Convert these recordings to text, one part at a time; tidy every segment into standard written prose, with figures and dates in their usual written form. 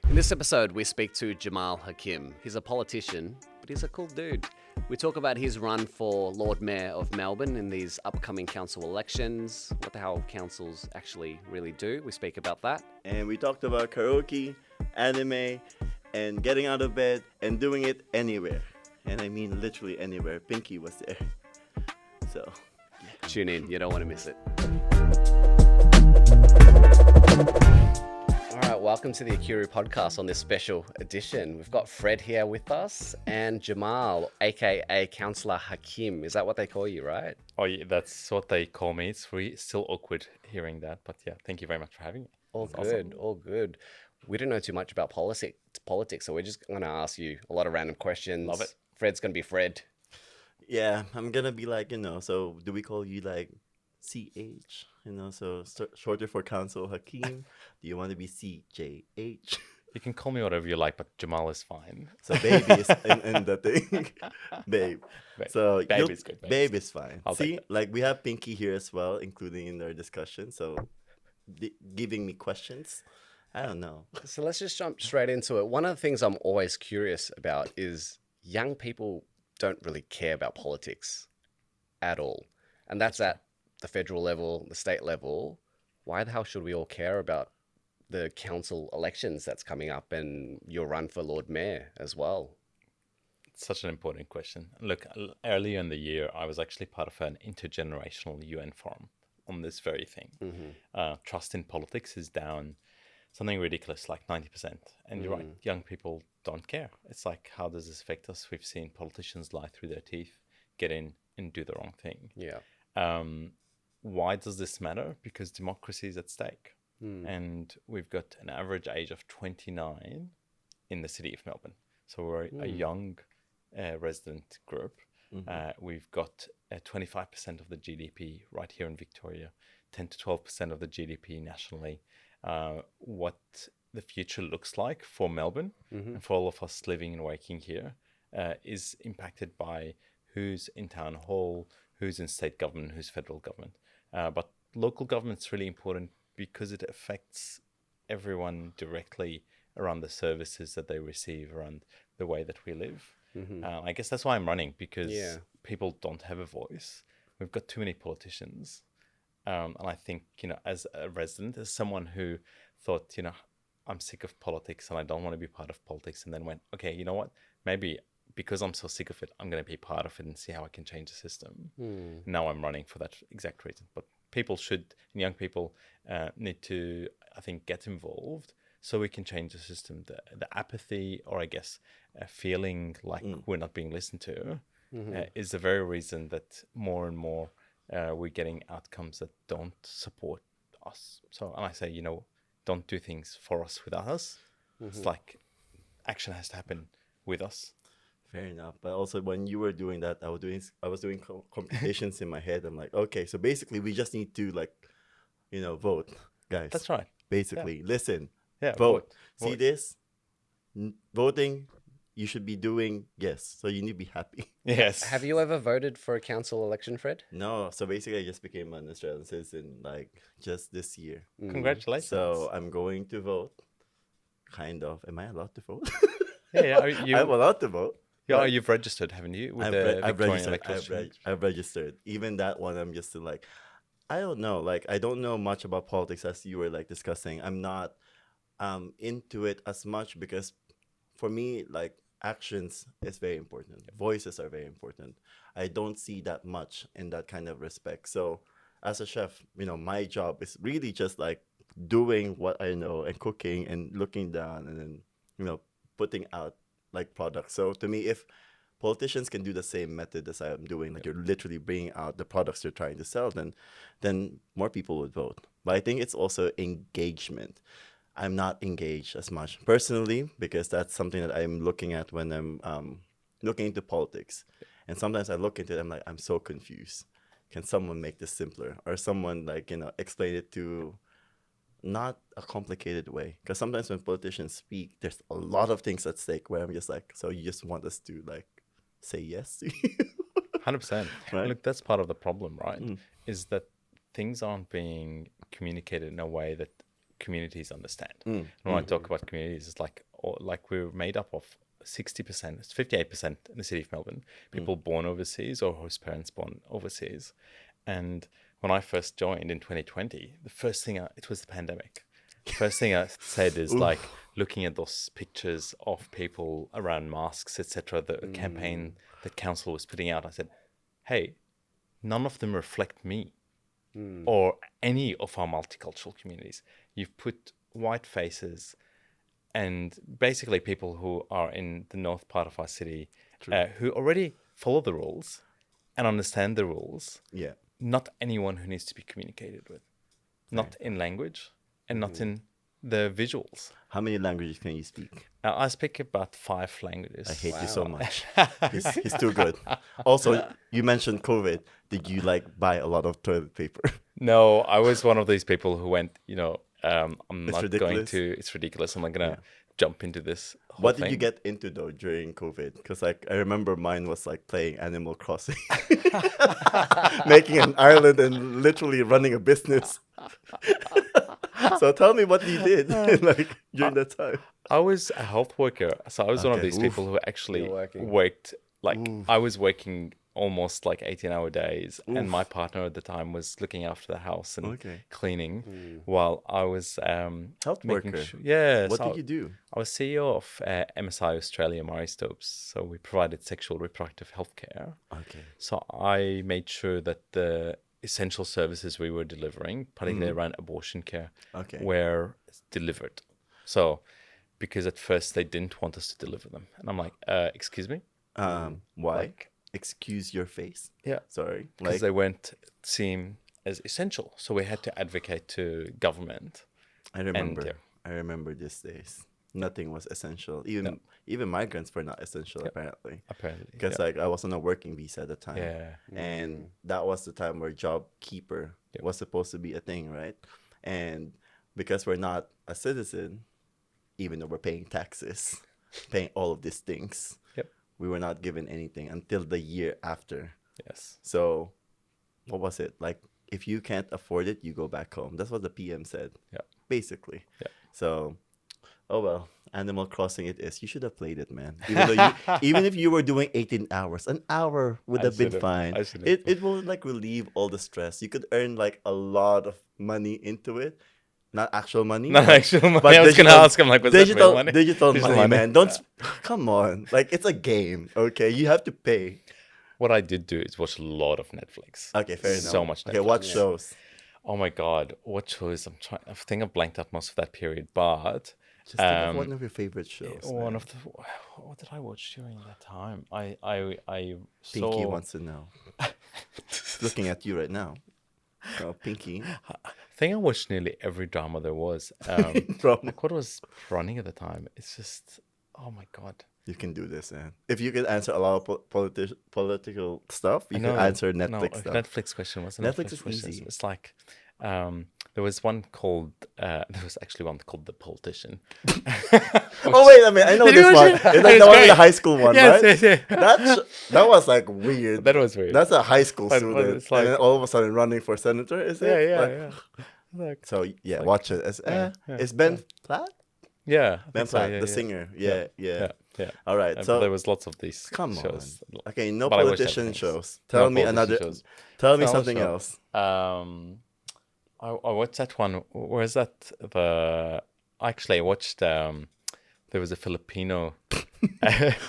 In this episode, we speak to Jamal Hakim. He's a politician, but he's a cool dude. We talk about his run for Lord Mayor of Melbourne in these upcoming council elections, what the hell councils actually really do. We speak about that. And we talked about karaoke, anime, and getting out of bed and doing it anywhere. And I mean literally anywhere. Pinky was there. So, yeah. Tune in, you don't want to miss it. All right, welcome to the OKIRU podcast on this special edition. We've got Fhred here with us and Jamal, aka Councillor Hakim. Is that what they call you, right? Oh, yeah, that's what they call me. It's still awkward hearing that, but yeah, thank you very much for having me. All That's good, awesome. all good. We don't know too much about politics, so we're just going to ask you a lot of random questions. Love it. Fred's going to be Fred. Yeah, I'm gonna be like, so do we call you like CH? So shorter for Council Hakim. Do you want to be CJH? You can call me whatever you like, but Jamal is fine. So baby is in the thing. Babe. So Babe is good. Babe is fine. I'll take See, that. like we have Pinky here as well, including in our discussion. So giving me questions. I don't know. So let's just jump straight into it. One of the things I'm always curious about is young people don't really care about politics at all. And that's at the federal level, the state level. Why the hell should we all care about the council elections that's coming up and your run for Lord Mayor as well? It's such an important question. Look, earlier in the year, I was actually part of an intergenerational UN forum on this very thing. Trust in politics is down something ridiculous, like 90%. And you're right, young people don't care. It's like, how does this affect us? We've seen politicians lie through their teeth, get in and do the wrong thing. Yeah. Why does this matter? Because democracy is at stake. And we've got an average age of 29 in the City of Melbourne. So we're a young resident group. We've got 25% of the GDP right here in Victoria, 10 to 12% of the GDP nationally. What the future looks like for Melbourne and for all of us living and working here is impacted by who's in town hall, who's in state government, who's federal government. But local government's really important because it affects everyone directly around the services that they receive, around the way that we live. I guess that's why I'm running, because people don't have a voice. We've got too many politicians. And I think, as a resident, as someone who thought, I'm sick of politics and I don't want to be part of politics, and then went, okay, you know what? Maybe because I'm so sick of it, I'm going to be part of it and see how I can change the system. Now I'm running for that exact reason. But young people need to, I think, get involved so we can change the system. The apathy, or I guess feeling like we're not being listened to, is the very reason that more and more we're getting outcomes that don't support us. So, and I say, don't do things for us without us. It's like action has to happen with us. Fair enough. But also when you were doing that, I was doing computations in my head. I'm like, okay, so basically we just need to vote, guys. That's right. Basically, listen, Vote. See this? Voting, you should be doing yes. So you need to be happy. Yes. Have you ever voted for a council election, Fred? No, so basically I just became an Australian citizen just this year. Congratulations. So I'm going to vote. Kind of. Am I allowed to vote? Yeah. I'm allowed to vote. Yeah, you've registered, haven't you? With the Victorian Electoral. I've registered. Even that one, I'm just still I don't know. I don't know much about politics, as you were discussing. I'm not into it as much because for me, actions is very important. Voices are very important. I don't see that much in that kind of respect. So as a chef, my job is really just doing what I know and cooking and looking down and then, putting out products. So to me, if politicians can do the same method as I'm doing, you're literally bringing out the products you're trying to sell, then more people would vote. But I think it's also engagement. I'm not engaged as much personally because that's something that I'm looking at when I'm looking into politics. And sometimes I look into it, I'm I'm so confused. Can someone make this simpler? Or someone explain it to not a complicated way? Because sometimes when politicians speak, there's a lot of things at stake where I'm just so you just want us to say yes to you? 100%. Right? Look, that's part of the problem, right? Is that things aren't being communicated in a way that communities understand. And when I talk about communities, it's like we're made up of 60%, it's 58% in the City of Melbourne, people born overseas or whose parents born overseas. And when I first joined in 2020, the first thing, it was the pandemic. The first thing I said is like looking at those pictures of people around masks, etc., the campaign that council was putting out, I said, hey, none of them reflect me or any of our multicultural communities. You've put white faces and basically people who are in the north part of our city who already follow the rules and understand the rules. Yeah. Not anyone who needs to be communicated with. Not in language and not in the visuals. How many languages can you speak? I speak about 5 languages. I hate you so much. He's too good. Also, you mentioned COVID. Did you like buy a lot of toilet paper? No, I was one of these people who went, I'm not ridiculous. going to, it's ridiculous. I'm not going to jump into this whole What thing. did you get into though during COVID? Because like I remember mine was like playing Animal Crossing, making an island and literally running a business. So tell me what you did like during that time. I was a health worker. So I was one of these people who actually worked, like I was working almost like 18-hour days. And my partner at the time was looking after the house and cleaning while I was Health worker. Yeah. What so did you do? I was CEO of MSI Australia, Murray Stopes. So we provided sexual reproductive health care. Okay. So I made sure that the essential services we were delivering, particularly around abortion care, were delivered. So because at first they didn't want us to deliver them. And I'm like, excuse me? Why? Excuse your face. Yeah. Sorry. Because they weren't seen as essential. So we had to advocate to government. I remember these days. Nothing was essential. Even migrants were not essential apparently. Because like I was on a working visa at the time. Yeah. And that was the time where job keeper was supposed to be a thing, right? And because we're not a citizen, even though we're paying taxes, paying all of these things, we were not given anything until the year after. Yes. So what was it? Like, if you can't afford it, you go back home. That's what the PM said. Yeah. Basically. Yeah. So, oh well, Animal Crossing it is. You should have played it, man. Even if you were doing 18 hours, an hour would have been fine. It will like relieve all the stress. You could earn like a lot of money into it. Not actual money. Not actual money. I was going to ask him, like, was that real money? Digital money, man. Come on. Like, it's a game, okay? You have to pay. What I did do is watch a lot of Netflix. Okay, fair enough. So much Netflix. Okay, what shows? Oh my God. What shows? I think I blanked out most of that period, but... Just think of one of your favorite shows. What did I watch during that time? I Pinky wants to know. Looking at you right now. Oh, Pinky. I think I watched nearly every drama there was. Like what was running at the time? It's just, oh my God. You can do this, man. If you can answer a lot of political stuff, you can answer Netflix stuff. Netflix question wasn't Netflix is question. easy. It's like, there was one called, there was actually one called The Politician. Oh, wait a minute. I know this one. It's like the one with the high school one, right? Yes. That was like weird. That was weird. That's a high school But student. it's like, and then all of a sudden running for senator, is it? Yeah. Like, so, yeah, watch it. It's Ben Platt? Yeah. Ben Platt, the singer. Yeah. All right. So there was lots of these come shows. On. Okay, no politician shows. Tell me something else. I watched that one. Where's that? Actually, I watched. There was a Filipino.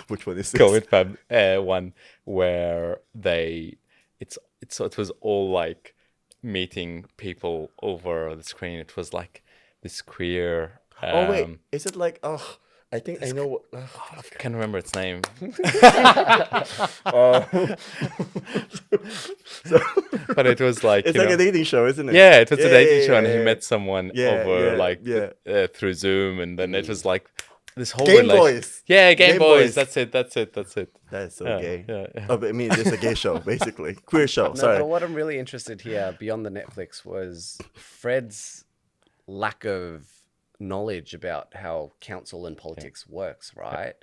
Which one is this? COVID one where it was all like meeting people over the screen. It was like this queer. Oh wait, is it like I think I know. I can't remember its name. But it was like it's like a dating show, isn't it? Yeah, it was a dating show, and he met someone over through Zoom, and then it was like this whole Game Boys. Yeah, Game Boys. That's it. That is so gay. Yeah. Oh, but I mean, it's a gay show, basically. Queer show. Sorry. But what I'm really interested here, beyond the Netflix, was Fred's lack of knowledge about how council and politics works, right?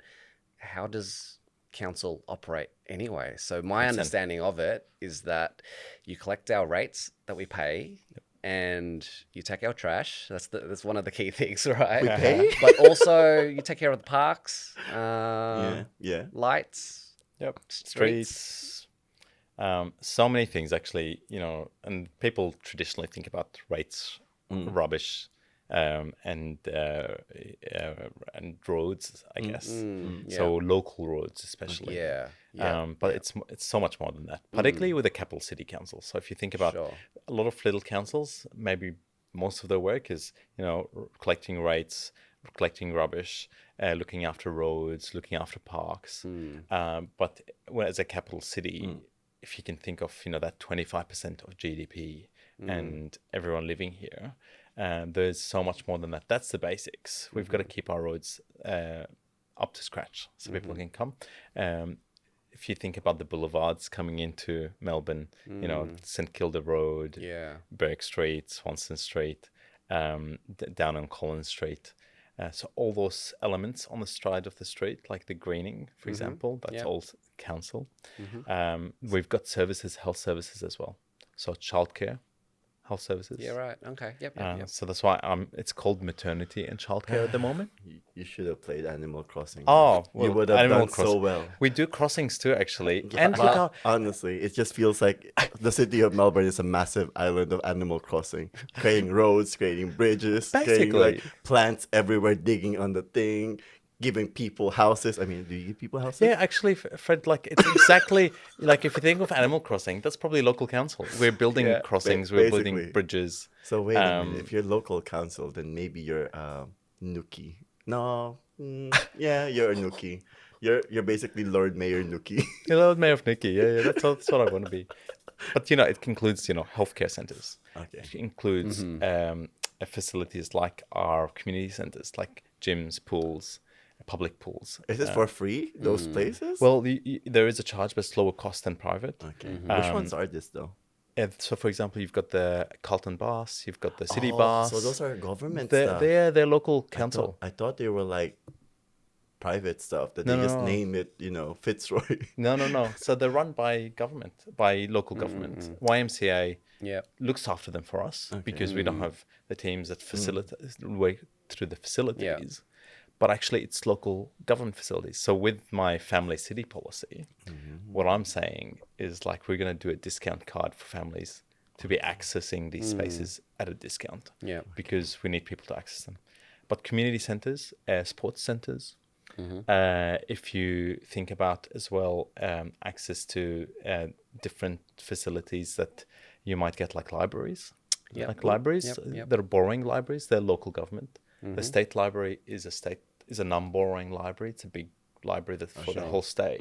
How does council operate anyway? So my understanding of it is that you collect our rates that we pay, and you take our trash. That's one of the key things, right? We pay? But also you take care of the parks, Yeah. lights, Yep. streets. Streets. So many things actually, and people traditionally think about rates, rubbish, and roads, I guess. Yeah. So local roads, especially. Yeah. But it's so much more than that, particularly with the capital city council. So if you think about Sure. a lot of little councils, maybe most of their work is, collecting rates, collecting rubbish, looking after roads, looking after parks. But as a capital city, if you can think of, that 25% of GDP and everyone living here, there's so much more than that. That's the basics. We've got to keep our roads up to scratch so people can come. If you think about the boulevards coming into Melbourne, St Kilda Road, Yeah. Burke Street, Swanston Street, down on Collins Street. So all those elements on the side of the street, like the greening, for example, that's all council. We've got services, health services as well. So childcare, health services. Yeah, right. Okay. Yep. So that's why it's called maternity and childcare at the moment. You should have played Animal Crossing. Oh, you well, would have Animal done so Crossing. well. We do crossings too, actually. And But look how, honestly, it just feels like the city of Melbourne is a massive island of Animal Crossing, creating roads, creating bridges, creating like Basically. plants everywhere, digging on the thing, giving people houses. I mean, do you give people houses? yeah, actually, Fred, like it's exactly like if you think of Animal Crossing, that's probably local council. We're building Yeah, crossings, we're building basically. bridges. So wait a minute. If you're local council, then maybe you're Nookie. No, yeah, you're a Nookie. You're basically Lord Mayor Nookie. Hello, Mayor of Nikki. Yeah, that's what I want to be. But it includes healthcare centers. Okay. It includes facilities like our community centers, like gyms, pools, public pools. Is this for free? Those places? Well, there is a charge, but it's lower cost than private. okay. Which ones are this though? So, for example, you've got the Carlton Bars, you've got the City Bars. So those are government they're, stuff. they're local council. I thought they were like private stuff that No, they just no. name it, Fitzroy. No. So they're run by government, by local government. YMCA Yeah. looks after them for us because we don't have the teams that facilitate work through the facilities. But actually, it's local government facilities. So with my family city policy, what I'm saying is like we're going to do a discount card for families to be accessing these spaces at a discount. Yeah. Because we need people to access them. But community centers, sports centers, if you think about as well access to different facilities that you might get like libraries. Yep. Like libraries, Yep. they're borrowing libraries, they're local government. The state library is a non-borrowing library. It's a big library that's for the whole state,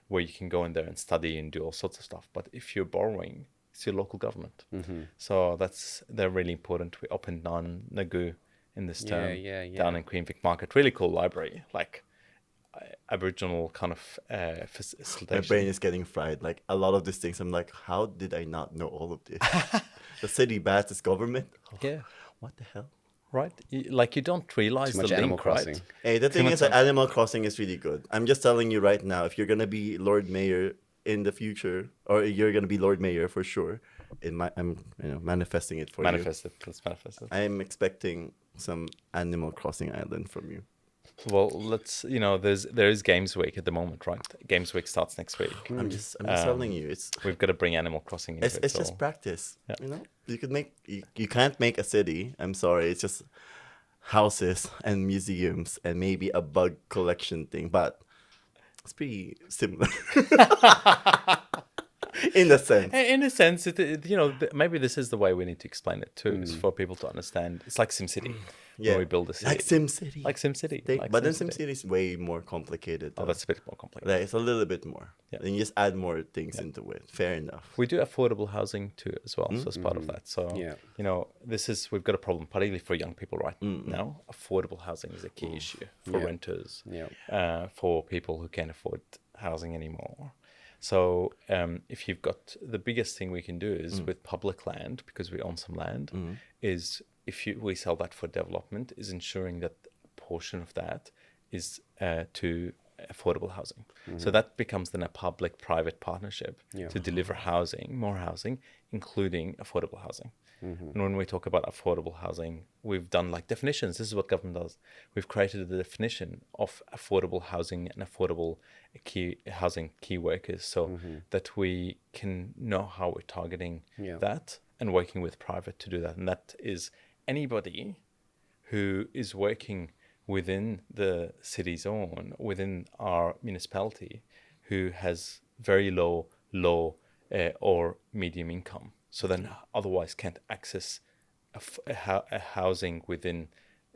where you can go in there and study and do all sorts of stuff. But if you're borrowing, it's your local government. So they're really important. We opened Nagu in this term down in Queen Vic Market. Really cool library, like Aboriginal kind of My facilitation. brain is getting fried. Like a lot of these things, I'm like, how did I not know all of this? The city bats is government. Yeah, What the hell? right. You don't realize Too the much link, Animal right? Crossing. Hey, the thing much is that Animal Crossing is really good. I'm just telling you right now, if you're gonna be Lord Mayor in the future, or you're gonna be Lord Mayor for sure, I'm manifesting it for Manifest it. Let's manifest it. you. I'm expecting some Animal Crossing island from you. Well, let's. There is Games Week at the moment, right? Games Week starts next week. I'm just telling you, it's We've got to bring Animal Crossing into it. it's just practice. You could make you can't make a city. I'm sorry, it's just houses and museums and maybe a bug collection thing, but it's pretty similar. In a sense. In a sense, maybe this is the way we need to explain it too, is for people to understand. It's like SimCity, Yeah, where we build a city. like SimCity. Like SimCity. But then SimCity is way more complicated. Oh, though. that's a bit more complicated. Like, it's a little bit more. Yeah. Then you just add more things into it. Fair enough. We do affordable housing too, as well. So as part of that. So, we've got a problem, particularly for young people right now. Affordable housing is a key issue for renters, for people who can't afford housing anymore. So if you've got, the biggest thing we can do is with public land, because we own some land, is if we sell that for development, is ensuring that a portion of that is to affordable housing. So that becomes then a public-private partnership to deliver housing, more housing, including affordable housing. And when we talk about affordable housing, we've done like definitions. This is what government does. We've created the definition of affordable housing and affordable key workers, so that we can know how we're targeting that and working with private to do that. And that is anybody who is working within the city zone, within our municipality, who has very low or medium income, so then otherwise can't access a housing within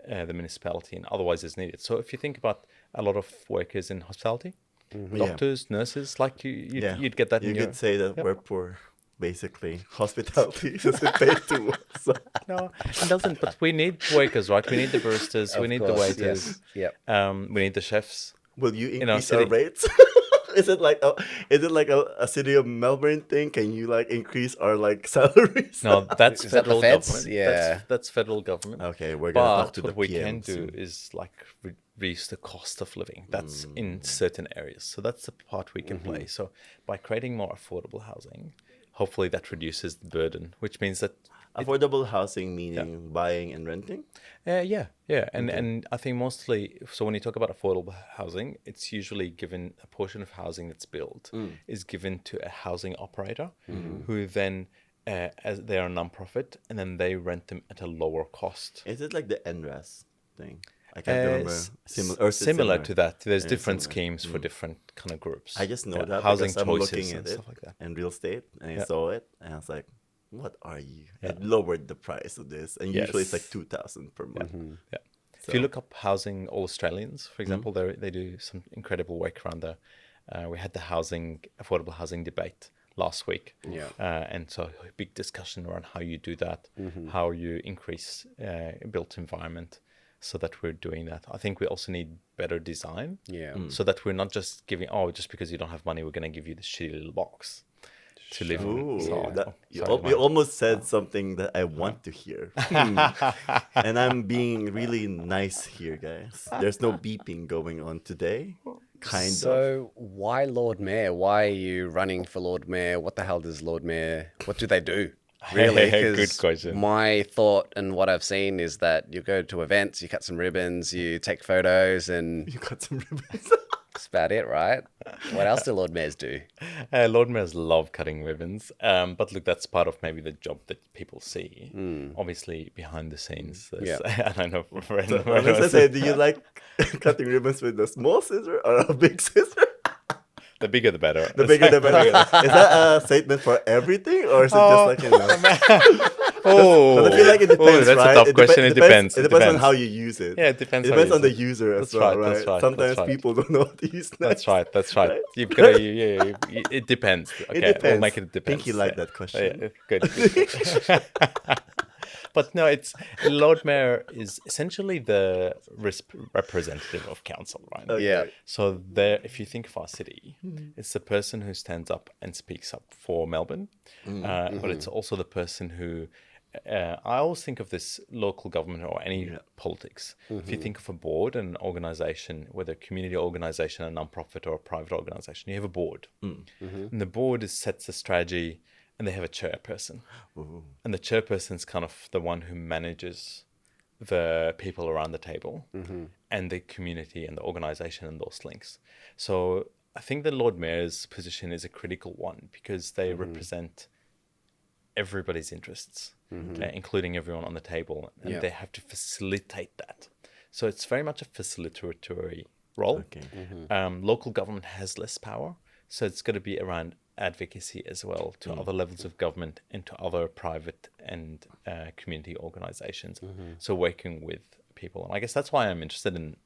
the municipality, and otherwise is needed. So if you think about a lot of workers in hospitality, doctors, nurses, like you'd get that. You could say that we're poor. Basically, hospitality doesn't pay too well. So. No, it doesn't. But we need workers, right? We need the baristas. We need the waiters. Yes. We need the chefs. Will you In our increase our city. rates? Is it like a City of Melbourne thing? Can you like increase our like salaries? No, that's Is that the federal feds? government. Yeah. That's federal government. Okay, we're gonna talk But to the what we PM can do soon. is like reduce the cost of living. That's in certain areas. So that's the part we can play. So by creating more affordable housing, hopefully that reduces the burden, which means that Affordable housing meaning buying and renting. and I think mostly, so when you talk about affordable housing, it's usually given a portion of housing that's built is given to a housing operator who then, as they are a non-profit, and then they rent them at a lower cost. Is it like the NRES thing? I can't remember. Similar to that. There's Yeah, different similar. schemes for different kind of groups. I just know that housing because I'm choices looking and at it stuff like that. in real estate, and I Yeah. saw it, and I was like, "What are you?" I lowered the price of this, and usually it's like Yes. 2,000 per month. Yeah. If So- you look up Housing All Australians, for example, they do some incredible work around there. We had the affordable housing debate last week. Yeah. And so a big discussion around how you do that, how you increase built environment so that we're doing that. I think we also need better design. Yeah. So that we're not just giving, just because you don't have money, we're going to give you this shitty little box to live in. Ooh, So, you almost said something that I want to hear. And I'm being really nice here, guys. There's no beeping going on today. Kind of. So why Lord Mayor? Why are you running for Lord Mayor? What the hell does Lord Mayor? What do they do? Really? Good 'Cause question. My thought and what I've seen is that you go to events, you cut some ribbons, you take photos, and You got some ribbons. that's about it, right? What else do Lord Mayors do? Lord Mayors love cutting ribbons, but look, that's part of maybe the job that people see. Obviously, behind the scenes, Yeah. and I know for So, let's just say, do you like cutting ribbons with a small scissor or a big scissor? the bigger the better. The bigger the better. Is that a statement for everything, or is it just like, you know? Oh, But I feel like it depends, that's right? a tough question. It depends. It depends on how you use it. Yeah, it depends. It how depends you on the use it. user as That's well, right, right? that's right, Sometimes that's right. people don't know what to use next. That's right. Right? You've got to, it depends. Okay, It depends. we'll make it depends. Think you like Yeah. that question. Yeah, good. But no, Lord Mayor is essentially the representative of council, right? Okay. Yeah. So there, if you think of our city, it's the person who stands up and speaks up for Melbourne, but it's also the person who, I always think of this local government or any politics. If you think of a board and an organisation, whether a community organisation, a non-profit or a private organisation, you have a board. And the board sets the strategy, and they have a chairperson. And the chairperson is kind of the one who manages the people around the table and the community and the organisation and those links. So I think the Lord Mayor's position is a critical one because they represent everybody's interests, including everyone on the table, and they have to facilitate that. So it's very much a facilitatory role. Okay. Local government has less power, so it's got to be around advocacy as well to other levels of government and to other private and community organizations. So working with people. And I guess that's why I'm interested in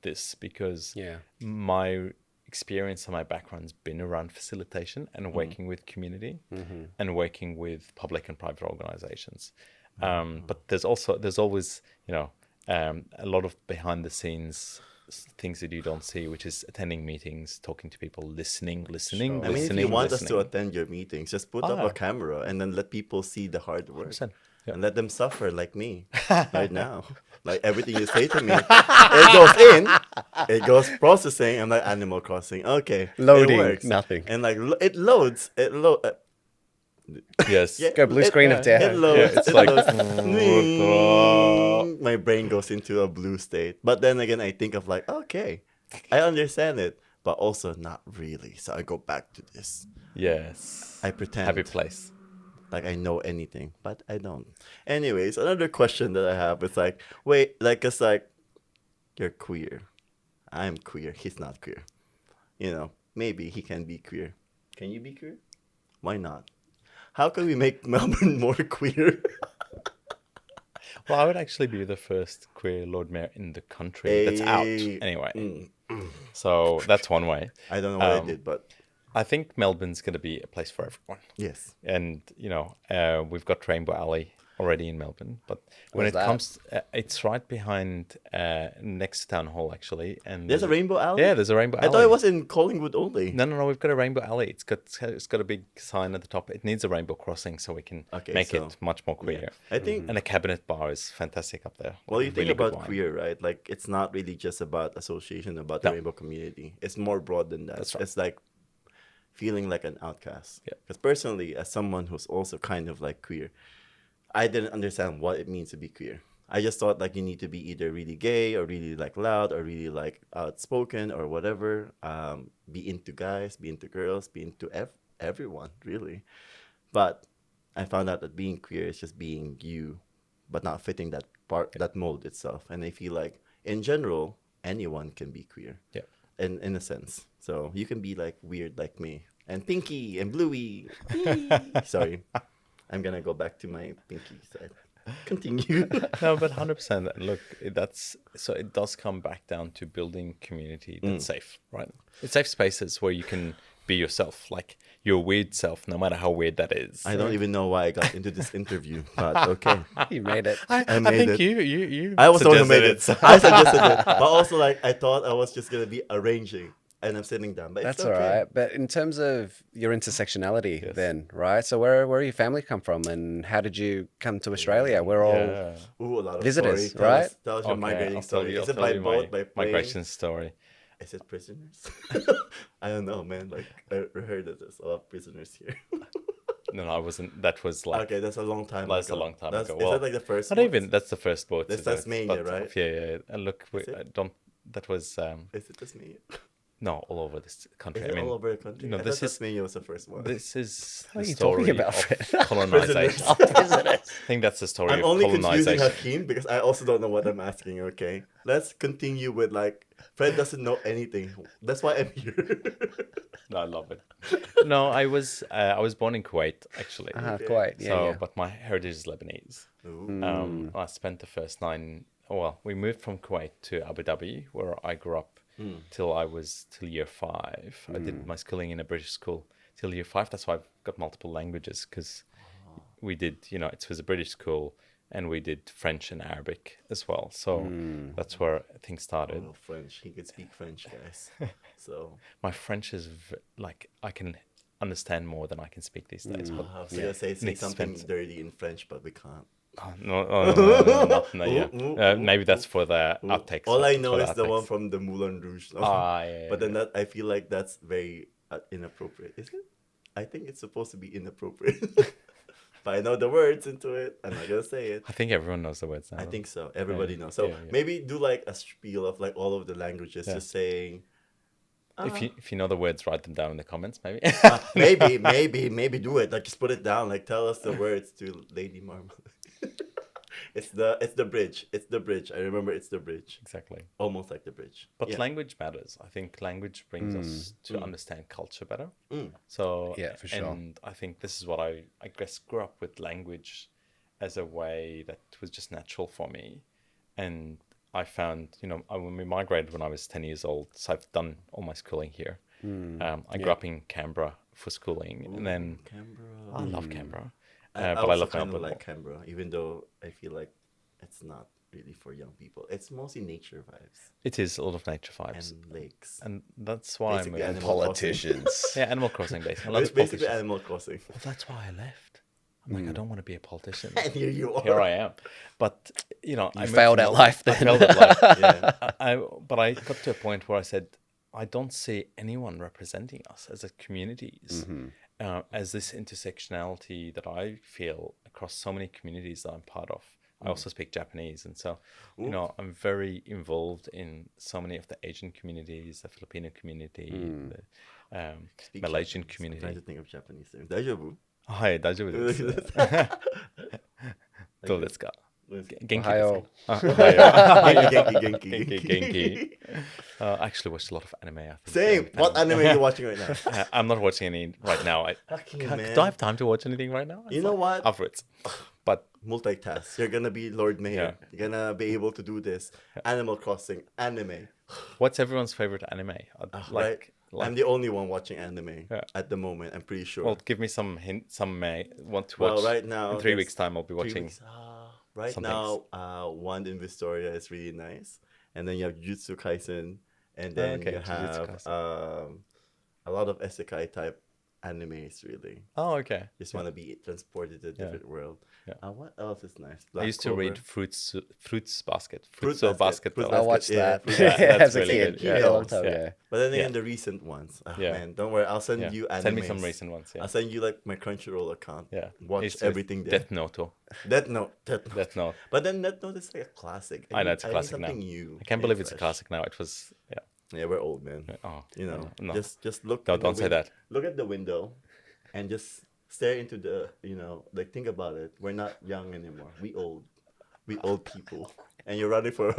this, because my experience and my background's been around facilitation and working with community and working with public and private organizations. But there's always, a lot of behind the scenes things that you don't see, which is attending meetings, talking to people, listening. I mean, if you want us to attend your meetings, just put up a camera and then let people see the hard work. 100%. And let them suffer like me right now. Like everything you say to me, it goes in, it goes processing. I'm like Animal Crossing. Okay, Loading, it works. nothing. And like it loads. Yes. Yeah. Go blue screen of death. It loads. it's it like- loads. My brain goes into a blue state. But then again, I think of like, okay, I understand it, but also not really. So I go back to this. Yes. I pretend Happy place. like I know anything, but I don't. Anyways, another question that I have is like, wait, like, it's like, you're queer. I'm queer. He's not queer. You know, maybe he can be queer. Can you be queer? Why not? How can we make Melbourne more queer? Well, I would actually be the first queer Lord Mayor in the country that's out Hey. anyway. So that's one way. I don't know what I did, but I think Melbourne's going to be a place for everyone. yes. And, we've got Rainbow Alley already in Melbourne. But when Where's it that? comes, it's right behind, next to Town Hall, actually. And There's a Rainbow Alley? Yeah, there's a Rainbow I Alley. thought it was in Collingwood only. No, we've got a Rainbow Alley. It's got a big sign at the top. It needs a rainbow crossing so we can Okay, make so- it much more queer. I think, And a cabinet bar is fantastic up there. well, you Like, think really good about wine. queer, right? Like, it's not really just about association, about the No. rainbow community. It's more broad than that. That's right. It's like feeling like an outcast. Yeah. Because personally, as someone who's also kind of like queer, I didn't understand what it means to be queer. I just thought like you need to be either really gay or really like loud or really like outspoken or whatever. Be into guys, be into girls, be into everyone really. But I found out that being queer is just being you, but not fitting that that mold itself. And I feel like in general, anyone can be queer. Yeah. In a sense. So you can be like weird like me and pinky and bluey. Sorry. I'm gonna go back to my pinky side. Continue. No, but 100%. Look, it does come back down to building community that's safe, right? It's safe spaces where you can be yourself, like your weird self, no matter how weird that is. I don't even know why I got into this interview, but okay. You made it. I made think it. you I was the one who made it. so- I suggested it. But also like I thought I was just gonna be arranging and I'm sitting down. But That's it's all okay. right. But in terms of your intersectionality, Yes. then, right? So where your family come from, and how did you come to Australia? We're all Yeah. Ooh, a lot of Visitors, story. right? Tell us your Okay, migrating I'll tell story. you, Is I'll it tell by you boat, by plane? migration story. Is it prisoners? I don't know, man. Like I heard that there's a lot of prisoners here. No, I wasn't. That was like Okay, that's a long time That's ago. a long time That's, ago. Is Well, that like the first not one? even. That's the first boat. That's to do it, Tasmania, but, right? Yeah. And look, Is it? I don't. That was Is it Tasmania? no all over this country. Is I it mean, all over the country? no, I this thought is- Tasmania was the first one. this is What are the you talking story about, of Fred? colonization. I think that's the story I'm of only confusing colonization. Hakim because I also don't know what I'm asking, okay? Let's continue with like, Fred doesn't know anything. That's why I'm here. No, I love it. No, I was born in Kuwait actually. quite. Yeah, So, yeah. but my heritage is Lebanese. Ooh. I spent the first we moved from Kuwait to Abu Dhabi, where I grew up till year 5. I did my schooling in a British school till year 5. That's why I've got multiple languages, because we did, it was a British school, and we did French and Arabic as well. So that's where things started. Oh, French. He could speak French, guys. So, My French is I can understand more than I can speak these days. But I was gonna say Needs something spent- dirty in French, but we can't. no, yeah. Maybe that's for the outtakes. All I for know the is the one outtakes. from the Moulin Rouge. No? Yeah. But then I feel like that's very inappropriate. Is it? I think it's supposed to be inappropriate. But I know the words into it. I'm not gonna say it. I think everyone knows the words now. I think so. Everybody knows. So yeah. maybe do like a spiel of like all of the languages, Yeah. just saying. If you know the words, write them down in the comments. Maybe. Maybe do it. Like just put it down. Like tell us the words to Lady Marmalade. It's the bridge. It's the bridge. I remember it's the bridge. Exactly. Almost like the bridge. But Yeah. language matters. I think language brings us to understand culture better. Mm. So Yeah, for sure. And I think this is what I guess grew up with language as a way that was just natural for me. And I found, when we migrated when I was 10 years old, so I've done all my schooling here. I grew up in Canberra for schooling, and then Canberra. I love Canberra. I But I also love kind of Melbourne like Canberra, even though I feel like it's not really for young people. It's mostly nature vibes It is a lot of nature vibes, and lakes. and that's why Basically I'm Animal Politicians. yeah, Animal Crossing based. I love It's the basically politicians. Animal Crossing. Well, that's why I left. I'm like, I don't want to be a politician. And here you are. Here I am, but I moved failed to at Melbourne. life I then. failed at life. Yeah. But I got to a point where I said, I don't see anyone representing us as a communities. as this intersectionality that I feel across so many communities that I'm part of. I also speak Japanese, and so I'm very involved in so many of the Asian communities, the Filipino community, the Malaysian Japanese. community. I'm trying to think of Japanese names. Daijoubu? はい、大丈夫です。どうですか？元気ですか？ Ohio. Genki. Genki. I actually watched a lot of anime. I think. Same. What anime are you watching right now? I'm not watching any right now. Man. Do I have time to watch anything right now? You know what? Afterwards. But Multitask. You're gonna be Lord Mayor. You're gonna be able to do this. Animal Crossing, anime. what's everyone's favorite anime? Right. I'm the only one watching anime Yeah. at the moment. I'm pretty sure. Well, give me some hint. Some want to Well, watch. right now, in 3 there's weeks' time, I'll be 3 watching. weeks. Right some now, One in Vistoria is really nice, and then you have Jujutsu Kaisen, and then okay, you Jujutsu have a lot of isekai type animes. Really, Oh, okay. just want to be transported to a different world. Yeah. What else is nice? I used to read Fruits Basket. Fruits Fruits Basket. Basket. Fruits I watched yeah, that Yeah, as that's a really kid. good. Yeah, Yeah. a long time Yeah. ago. But then again, Yeah. the recent ones. Yeah. Man, don't worry. I'll send you animes. Send me some recent ones. Yeah. I'll send you like my Crunchyroll account. Yeah. Watch It's everything there. Death Note. Death Note. Death Note. But then Death Note is like a classic. I know it's a need classic now. something new. I can't and believe it's a fresh. classic now. It was. Yeah. Yeah, we're old, man. Oh. You know, No. just look. No, at the don't say that. Look at the window, and just stare into the. Like think about it. We're not young anymore. We old. We old people, and you're running for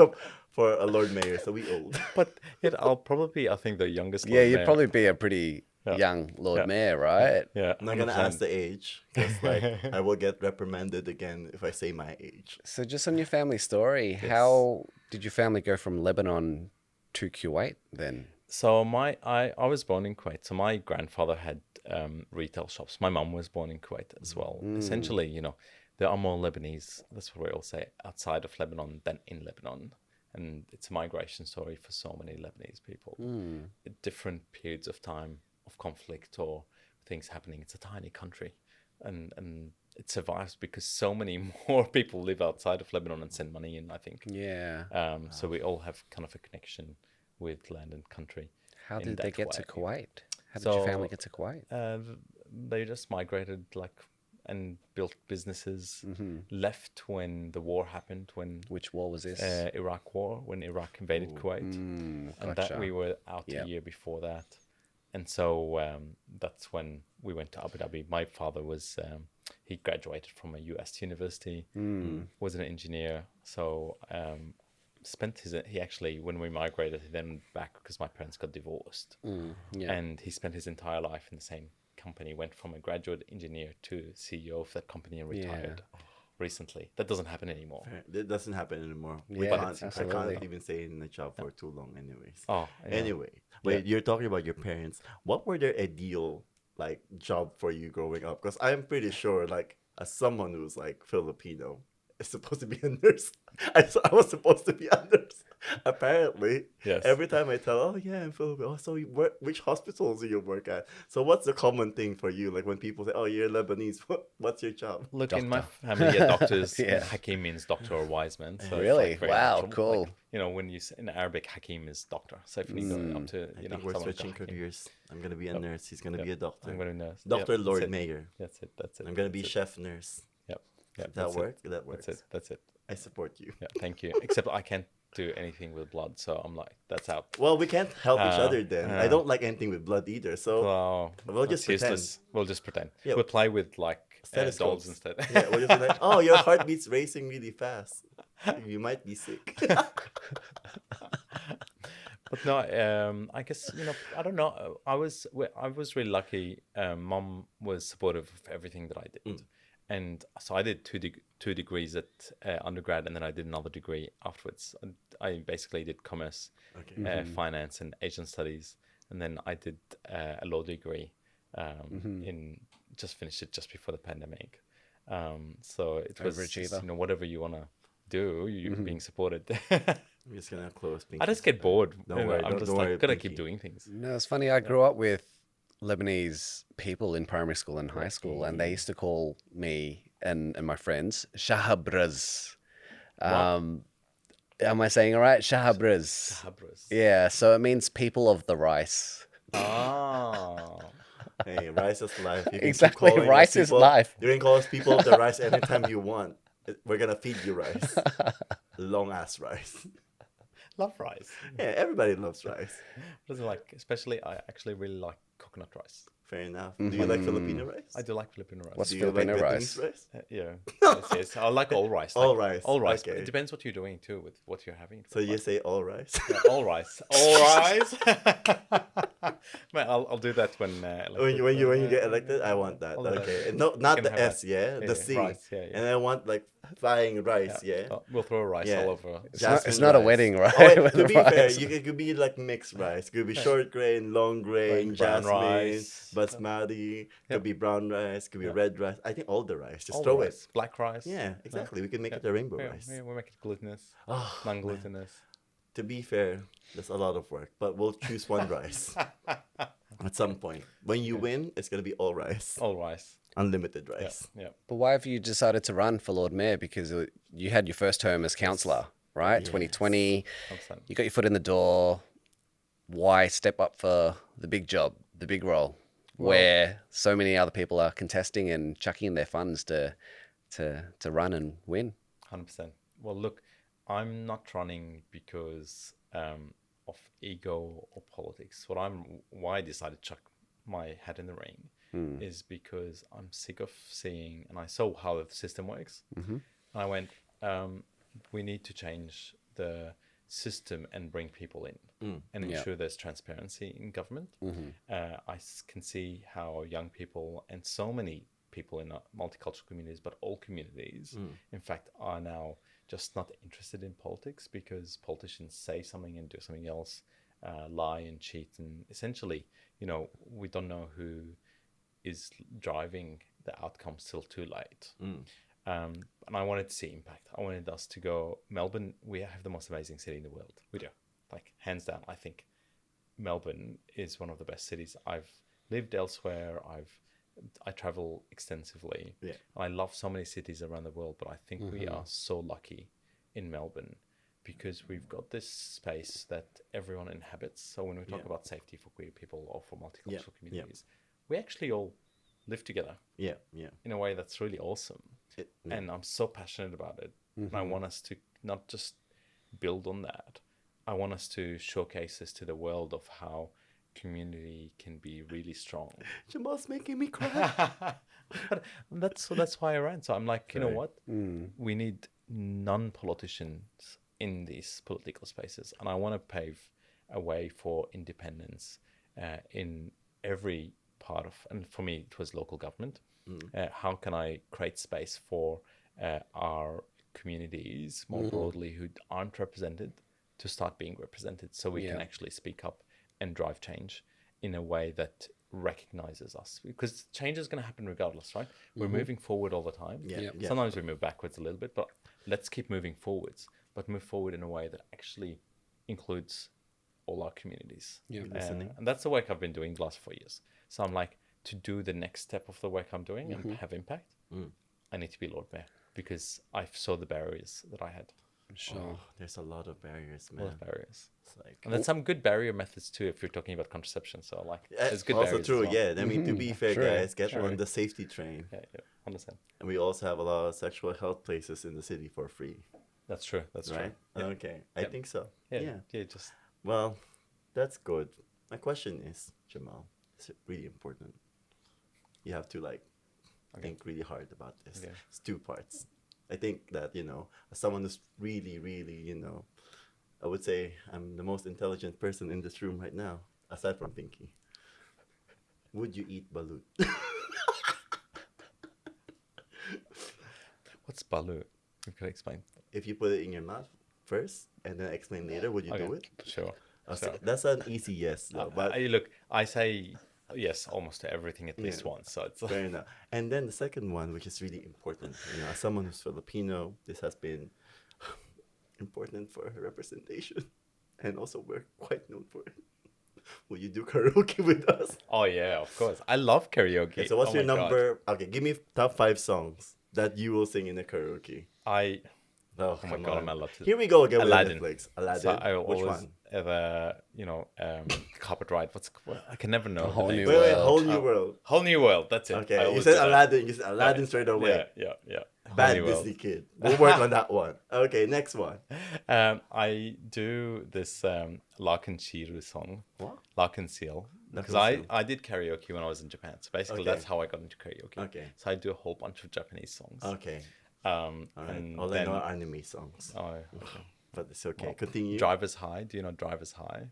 a Lord Mayor, so we old. But yet I'll probably be, I think, the youngest. Yeah, Lord you'd Mayor. probably be a pretty Yeah. young Lord Yeah. Mayor, right? Yeah. I'm not gonna 100%. ask the age, because like I will get reprimanded again if I say my age. So just on your family story, how did your family go from Lebanon to Kuwait then? So I was born in Kuwait. So my grandfather had retail shops. My mum was born in Kuwait as well. Essentially, there are more Lebanese, that's what we all say, outside of Lebanon than in Lebanon. And it's a migration story for so many Lebanese people. At different periods of time of conflict or things happening. It's a tiny country. And it survives because so many more people live outside of Lebanon and send money in, I think. Yeah. So we all have kind of a connection with land and country. How in did they that get to way. Kuwait? How did your family So, get to Kuwait? They just migrated and built businesses, left when the war happened, when Which war was this? Iraq war, when Iraq invaded Kuwait. And Gotcha. that we were out a year before that. And so that's when we went to Abu Dhabi. My father was, he graduated from a US university, was an engineer. So he actually, when we migrated, he then went back because my parents got divorced. Yeah. And he spent his entire life in the same company, went from a graduate engineer to CEO of that company and retired recently. That doesn't happen anymore. It doesn't happen anymore. Yeah, I absolutely. can't even stay in a job for too long, anyways. Oh, yeah. Anyway, wait, you're talking about your parents. What were their ideal job for you growing up? Because I'm pretty sure, as someone who's Filipino, is supposed to be a nurse. I was supposed to be a nurse. Apparently, Yes. every time I tell, I'm Filipino. Oh, so which hospitals do you work at? So what's the common thing for you? Like when people say, "Oh, you're Lebanese," what's your job? Look, in my family, doctors, Yeah. Hakim means doctor or wise man. So it's, Really? very Wow, natural. cool. When you say in Arabic, Hakim is doctor. So if you go up to, I think we're someone switching called Hakim, careers. I'm gonna be a nurse. He's gonna be a doctor. I'm going to nurse. Doctor Yep, Lord that's it. Mayor. That's it. I'm gonna be chef nurse. Yep. Does that work? That works. That's it. I support you. Yeah, thank you. Except I can't do anything with blood, so I'm like, that's out. Well, we can't help each other then. I uh, don't like anything with blood either. So Well, we'll just that's pretend. useless. We'll just pretend. Yeah. We'll play with Stethoscopes. dolls instead. yeah, we'll just be like, oh, your heartbeat's racing really fast. You might be sick. But no, I guess I don't know. I was really lucky. Mom was supportive of everything that I did, and so I did two degrees at undergrad, and then I did another degree afterwards. I basically did commerce, finance, and Asian studies, and then I did a law degree. Just finished it just before the pandemic. So it was just, whatever you want to do, you're being supported. I'm just gonna close. I just get bored. Don't worry. I'm just don't gotta worry, keep Pinky. doing things. No, it's funny. I grew up with Lebanese people in primary school and high school, and they used to call me and my friends Shahabras. Am I saying all right? Shahabras. Habras. Yeah, so it means people of the rice. Oh. Hey, rice is life. You can keep Exactly, calling us rice is people- life. You can call us people of the rice anytime you want. We're gonna feed you rice. Long ass rice. Love rice. Yeah, everybody loves rice. Doesn't like, especially I actually really like coconut rice. Fair enough. Do you like Filipino rice? I do like Filipino rice. What's Do you like Filipino Vietnamese rice? Yeah, yes. I like all rice. All like, rice, All rice. okay. But it depends what you're doing too with what you're having. So you say all rice? Yeah, all rice. All rice. Man, I'll do that when when you get elected, I want that. I'll do that. Okay, and no, not can the have S, that. yeah, Yeah, the C, rice, yeah, yeah. and I want like flying rice, yeah. Oh, we'll throw rice Yeah. all over. It's Jasmine not a rice. wedding, right? Oh, wait, with to the be fair, rice. it could be like mixed rice. Could be short grain, long grain, Brown jasmine, rice. basmati. Yeah. Could be brown rice. Could be Yeah. red rice. I think all the rice. Just All throw rice. Black rice. it. Yeah, exactly. We could make it a rainbow rice. Yeah, we make it glutinous, Oh, non-glutinous. to be fair, that's a lot of work, but we'll choose one rice at some point. When you win, it's gonna be all rice, All rice. unlimited Yeah, rice. yeah. But why have you decided to run for Lord Mayor? Because you had your first term as councillor, right? Yes. 2020. 100%. You got your foot in the door. Why step up for the big job, the big role, where so many other people are contesting and chucking in their funds to run and win? 100%. Well, look, I'm not running because of ego or politics. Why I decided to chuck my hat in the ring is because I'm sick of seeing, and I saw how the system works. And I went, we need to change the system and bring people in and ensure there's transparency in government. Can see how young people and so many people in multicultural communities, but all communities, in fact, are now just not interested in politics because politicians say something and do something else, lie and cheat. And essentially, we don't know who is driving the outcomes till too late. And I wanted to see impact. I wanted us to go, Melbourne, we have the most amazing city in the world. We do. Like, hands down, I think Melbourne is one of the best cities. I've lived elsewhere. I travel extensively. Yeah. I love so many cities around the world, but I think we are so lucky in Melbourne because we've got this space that everyone inhabits. So when we talk about safety for queer people or for multicultural communities, we actually all live together Yeah. in a way that's really awesome. And I'm so passionate about it. And I want us to not just build on that. I want us to showcase this to the world of how community can be really strong. Jamal's making me cry. But that's why I ran. So I'm like, you know Right. what? We need non-politicians in these political spaces, and I want to pave a way for independence in every part of. And for me, it was local government. How can I create space for our communities more broadly who aren't represented to start being represented, so we can actually speak up and drive change in a way that recognizes us, because change is going to happen regardless, right? We're moving forward all the time. Yeah. Sometimes we move backwards a little bit, but let's keep moving forwards, but move forward in a way that actually includes all our communities. And that's the work I've been doing the last 4 years. So I'm like, to do the next step of the work I'm doing and have impact, I need to be Lord Mayor, because I saw the barriers that I had. Sure. Oh, there's a lot of barriers, A man. lot of barriers. It's like, And there's some good barrier methods too if you're talking about contraception. So like, there's good also barriers. true, as well. yeah. I mean, to be fair, True, guys, get true. on the safety train. Yeah, 100%. And we also have a lot of sexual health places in the city for free, That's true. That's right? true. Yeah. Okay, I Yep. think so. Yeah. Just Well, that's good. My question is, Jamal, is it really important? You have to think really hard about this. Okay. It's two parts. I think that, as someone who's really, really, I would say I'm the most intelligent person in this room right now, aside from Pinky. Would you eat balut? what's balut? You could explain. If you put it in your mouth first and then explain later, would you do it? Sure. Sure. That's an easy yes, though. But Look, I say yes almost to everything at least once. So it's fair enough. And then the second one, which is really important, as someone who's Filipino, this has been important for representation, and also we're quite known for it. Will you do karaoke with us? Oh yeah, of course. I love karaoke. Okay, so what's Oh your my God. number? Okay, give me top 5 songs that you will sing in a karaoke. Oh my Come God, on. I'm allowed to. Here we go again Aladdin. with Netflix. Aladdin. So I Which always, one? carpet ride. I can never know. A Whole the New name. Wait, World. whole new world. Whole New World. That's it. I Okay, you always said do that. Aladdin. You said Aladdin straight away. Yeah. Whole Bad New World. Disney kid. We'll work on that one. Okay, next one. I do this Larkin song. What? Larkin Seal. Because Larkin Seal. I did karaoke when I was in Japan. So basically Okay. that's how I got into karaoke. Okay. So I do a whole bunch of Japanese songs. Okay. All All right. and All I then, know are anime songs. oh, okay. But it's okay. Well, Continue. Driver's High. Do you know Driver's High?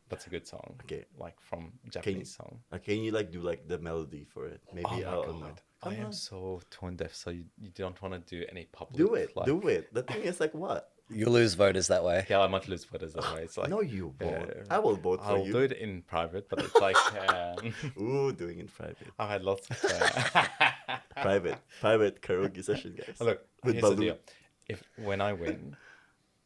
That's a good song. Okay. Like from Japanese song. Can you like do like the melody for it? Maybe Oh my I'll God. know. I Come am on. so tone deaf, so you don't want to do any public. Do it. Like, Do it. The thing is like what? You lose voters that way. Yeah, I might lose voters that way. It's like No, you won't. uh, I will vote for I'll you. do it in private, but it's like Ooh, doing it private. I've had lots of. Private karaoke session, guys. Look, With here's the Balut. deal. When I win,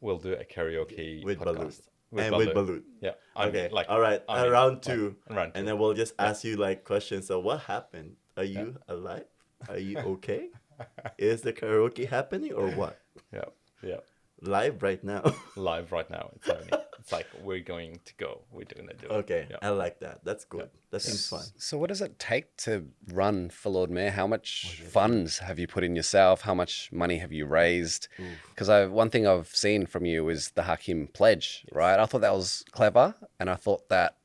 we'll do a karaoke With podcast. Balut. With Balut. Yeah. Okay. All right. Round two. Round two. And then we'll just ask you like questions. So what happened? Are you alive? Are you okay? Is the karaoke happening or what? Yeah. Live right now. Live right now. It's happening. It's like we're going to go. We're going to do it. Okay. Yeah. I like that. That's good. That seems fun. So what does it take to run for Lord Mayor? How much funds have you put in yourself? How much money have you raised? Because one thing I've seen from you is the Hakim pledge, right? I thought that was clever, and I thought that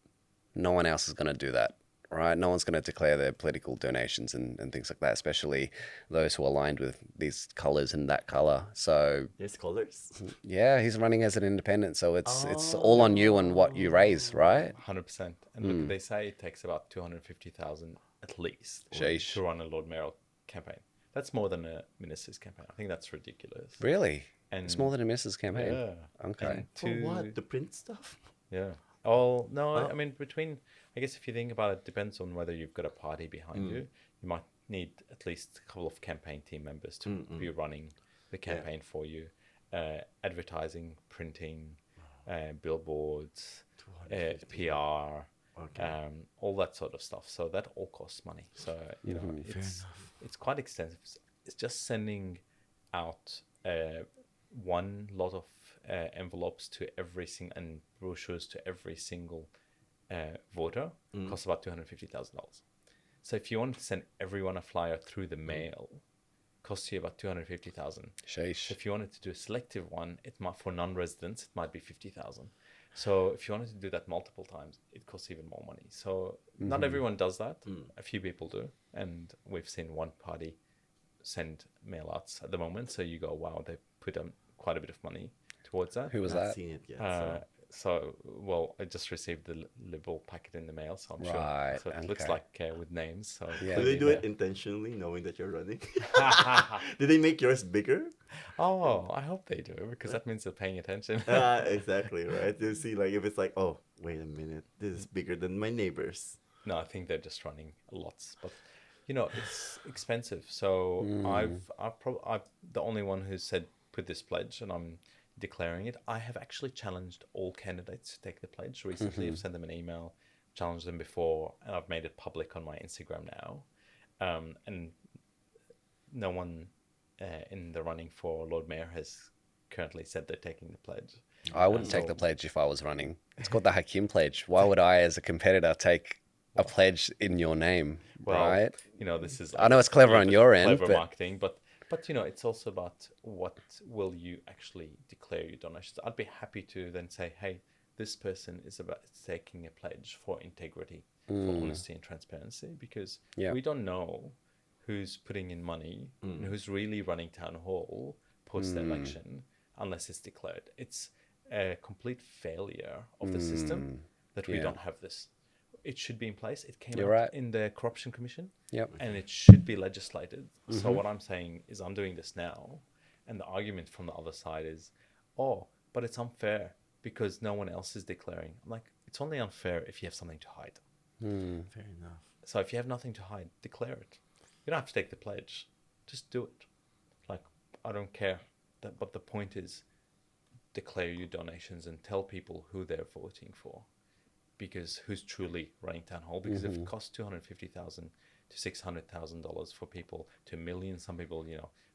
no one else is going to do that, right? No one's going to declare their political donations and things like that, especially those who are aligned with these colours and that colour. So There's colors. yeah, he's running as an independent, so it's all on you and what you raise, right? 100%. And look, they say it takes about 250,000 at least Sheesh. to run a Lord Mayoral campaign. That's more than a minister's campaign. I think that's ridiculous. Really? And It's more than a Mrs. campaign. yeah. Okay. For what? The print stuff? Yeah. Oh, no, I mean, I guess if you think about it, depends on whether you've got a party behind you. You might need at least a couple of campaign team members to be running the campaign for you. Advertising, printing, billboards, PR, all that sort of stuff. So that all costs money. So, it's quite extensive. It's just sending out one lot of envelopes to every single and brochures to every single voter costs about $250,000. So if you want to send everyone a flyer through the mail, costs you about $250,000. Sheesh. If you wanted to do a selective one, it might for non-residents it might be $50,000. So if you wanted to do that multiple times, it costs even more money. So not everyone does that. A few people do, and we've seen one party send mail outs at the moment. So you go, wow, they put quite a bit of money towards that. Who was Not that? seen it yet. Well, I just received the Liberal packet in the mail, so I'm Right, sure. So it looks okay. like with names. So Yeah. Do they do it intentionally, knowing that you're running? Did they make yours bigger? Oh, I hope they do, because that means they're paying attention. Exactly, right? You see, like, if it's like, oh, wait a minute, this is bigger than my neighbor's. No, I think they're just running lots, but it's expensive. So I'm the only one who said put this pledge, and I'm declaring it. I have actually challenged all candidates to take the pledge recently. I've sent them an email, challenged them before, and I've made it public on my Instagram now. And no one in the running for Lord Mayor has currently said they're taking the pledge. I wouldn't take the pledge if I was running. It's called the Hakim pledge. Why would I, as a competitor, take a pledge in your name, right? This is. I know it's clever on your end, clever but marketing, but it's also about what will you actually declare your donations. I'd be happy to then say, hey, this person is about taking a pledge for integrity, for honesty and transparency, because we don't know who's putting in money and who's really running town hall post the election unless it's declared. It's a complete failure of the system that we don't have this. It should be in place. It came out in the Corruption Commission. Yep. And it should be legislated. So what I'm saying is I'm doing this now. And the argument from the other side is, but it's unfair because no one else is declaring. I'm like, it's only unfair if you have something to hide. Fair enough. So if you have nothing to hide, declare it. You don't have to take the pledge. Just do it. Like, I don't care. But the point is, declare your donations and tell people who they're voting for. Because who's truly running town hall? Because if it costs $250,000 to $600,000 for people to $1 million, some people,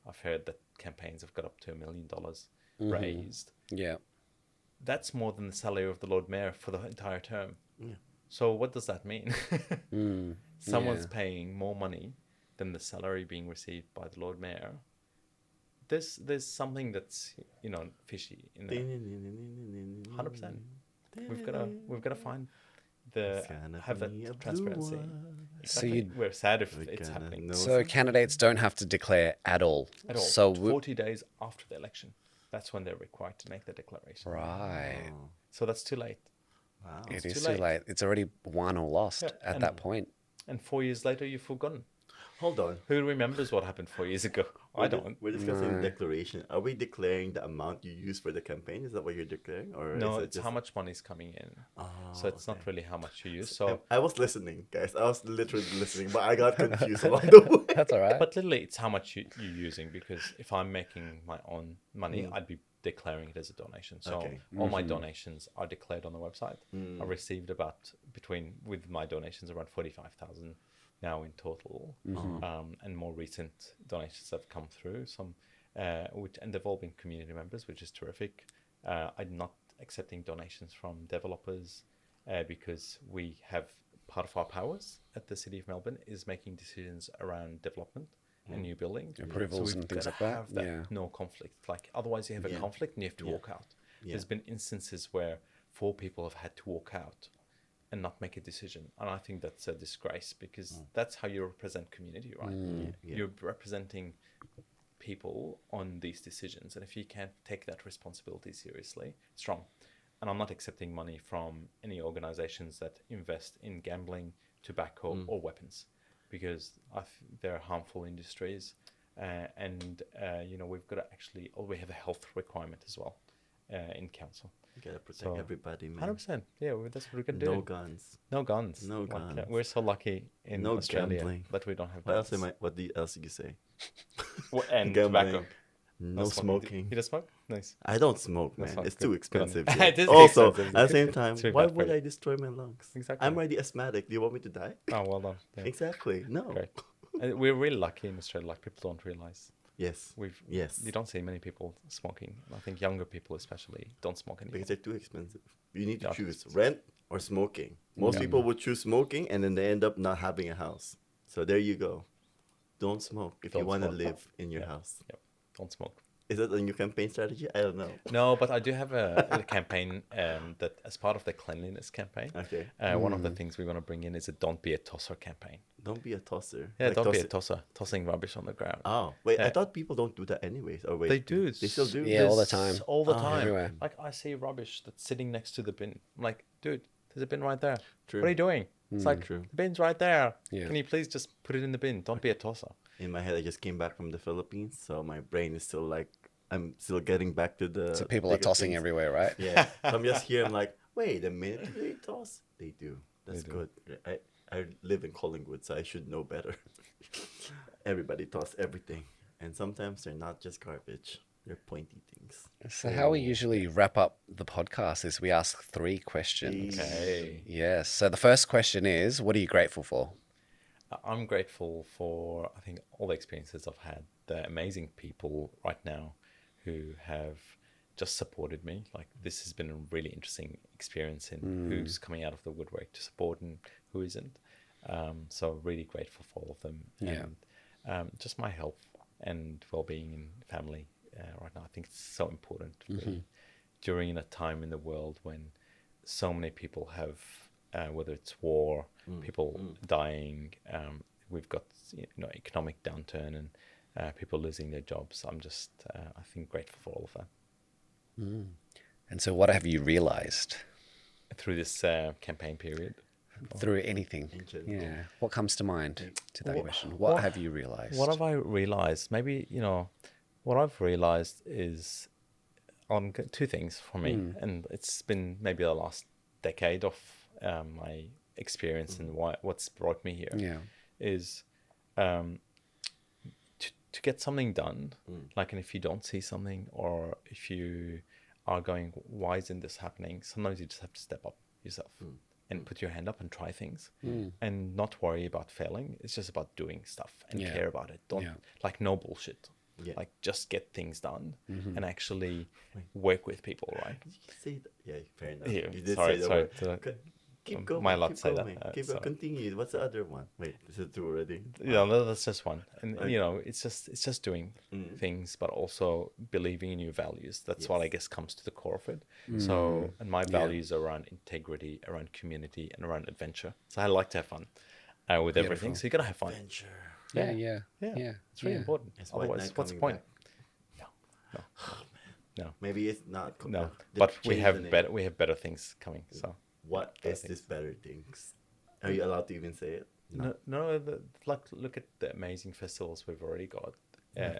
I've heard that campaigns have got up to $1 million raised. yeah, that's more than the salary of the Lord Mayor for the entire term. Yeah. So what does that mean? Someone's Yeah. paying more money than the salary being received by the Lord Mayor. There's something that's fishy in there. 100%. We've got to find have that transparency. So Exactly. We're sad if We're it's gonna happening. know So candidates don't have to declare at all. At all. So 40 days after the election, that's when they're required to make the declaration. right, So that's too late. Wow. it it's is too too late. It's already won or lost Yeah, at and- that point. And 4 years later, you've forgotten. Hold on. Who remembers what happened 4 years ago? I don't. We're discussing declaration. Are we declaring the amount you use for the campaign? Is that what you're declaring, or No, is it it's just... how much money is coming in. Oh, So it's not okay. really how much you use. So, I was listening, guys. I was literally listening, but I got confused along the way. That's all right. but literally, it's how much you're using. Because if I'm making my own money, I'd be declaring it as a donation. So Okay. all my donations are declared on the website. Mm. I received with my donations around 45,000 now in total, and more recent donations have come through. Some, and they've all been community members, which is terrific. I'm not accepting donations from developers because we have part of our powers at the City of Melbourne is making decisions around development and new building. Approvals we've and things gotta like that. have that Yeah. no conflict. Like otherwise, you have a Yeah. conflict and you have to Yeah. walk out. Yeah. There's been instances where 4 people have had to walk out and not make a decision, and I think that's a disgrace because that's how you represent community, right? Yeah. You're representing people on these decisions, and if you can't take that responsibility seriously, it's wrong. And I'm not accepting money from any organizations that invest in gambling, tobacco, or weapons, because they're harmful industries, and we've got to actually. We have a health requirement as well in council. You gotta protect So, everybody, man. 100%. Yeah, that's what we can do. No guns. No guns. No Like, guns. we're so lucky in No Australia gambling. that we don't have What else guns. else did you say? And Gambling. tobacco. No smoking. You don't smoke? Nice. I don't smoke, man. That's not It's good. too Good. expensive. It is Also, expensive. at the same time, It's really why bad for would you. I destroy my lungs? Exactly. I'm already asthmatic. Do you want me to die? Oh, well done. Yeah. Exactly. No. Great. And we're really lucky in Australia. Like people don't realize Yes. Yes. You don't see many people smoking. I think younger people especially don't smoke anymore. Because they're too expensive. You need to Yeah. choose rent or smoking. Most people would choose smoking and then they end up not having a house. So there you go. Don't smoke if you Don't want to smoke. live in your Yeah. house. Yep. Don't smoke. Is that a new campaign strategy? I don't know. No, but I do have a campaign that, as part of the cleanliness campaign, Okay. one of the things we want to bring in is a "Don't Be a Tosser" campaign. Don't be a tosser. Yeah, Like don't be a tosser, tossing rubbish on the ground. Oh, wait. I Yeah. thought people don't do that anyways. Or wait. They do. They still do? Yeah, all the There's time. All the Ah, time. everywhere. Like I see rubbish that's sitting next to the bin. I'm like, dude, there's a bin right there. True. What are you doing? It's like, True. the bin's right there. Yeah. Can you please just put it in the bin? Don't be a tosser. In my head, I just came back from the Philippines. So my brain is still like, I'm still getting back to the. So people are bigger tossing things. everywhere, right? Yeah. So I'm just here. I'm like, wait a minute. Do they toss? They do. That's do. good. I live in Collingwood, so I should know better. Everybody toss everything. And sometimes they're not just garbage. They're pointy things. So how we usually wrap up the podcast is we ask 3 questions. Okay. Yes. So the first question is, what are you grateful for? I'm grateful for, I think, all the experiences I've had, the amazing people right now who have just supported me. Like, this has been a really interesting experience in who's coming out of the woodwork to support and who isn't. So really grateful for all of them. Yeah. And just my health and well-being and family right now. I think it's so important really, during a time in the world when so many people have, whether it's war, people dying, we've got economic downturn and people losing their jobs. I'm just, I think, grateful for all of that. And so what have you realized Through this campaign period. through anything? In general. Yeah. What comes to mind to that Well, question? What well, have you realized? What have I realized? Maybe, what I've realized is on 2 things for me. And it's been maybe the last decade of my experience and what's brought me here. Yeah. Is to get something done, like, and if you don't see something, or if you are going, why isn't this happening? Sometimes you just have to step up yourself and put your hand up and try things and not worry about failing. It's just about doing stuff and Yeah. care about it. Don't Yeah. like no bullshit. Yeah. like just get things done and actually work with people, right? Did you say that? Yeah, fair enough. Yeah, You did sorry, say the sorry. word. Keep going. Am I allowed Keep to say that? going. Keep Sorry. continue. What's the other one? Wait, is it two already? Yeah, no, that's just one. And Okay. you know, it's just doing things, but also believing in your values. That's what I Yes. guess comes to the core of it. So, and my values are around integrity, around community, and around adventure. So I like to have fun with everything. Beautiful. So you gotta have fun. Adventure. Yeah, Yeah. It's really important. Is White Otherwise, Knight what's the coming point? No, Maybe it's not. no. They But we changed the have name. better. We have better things coming. So What is this better things? Are you allowed to even say it? no. Like look at the amazing festivals we've already got.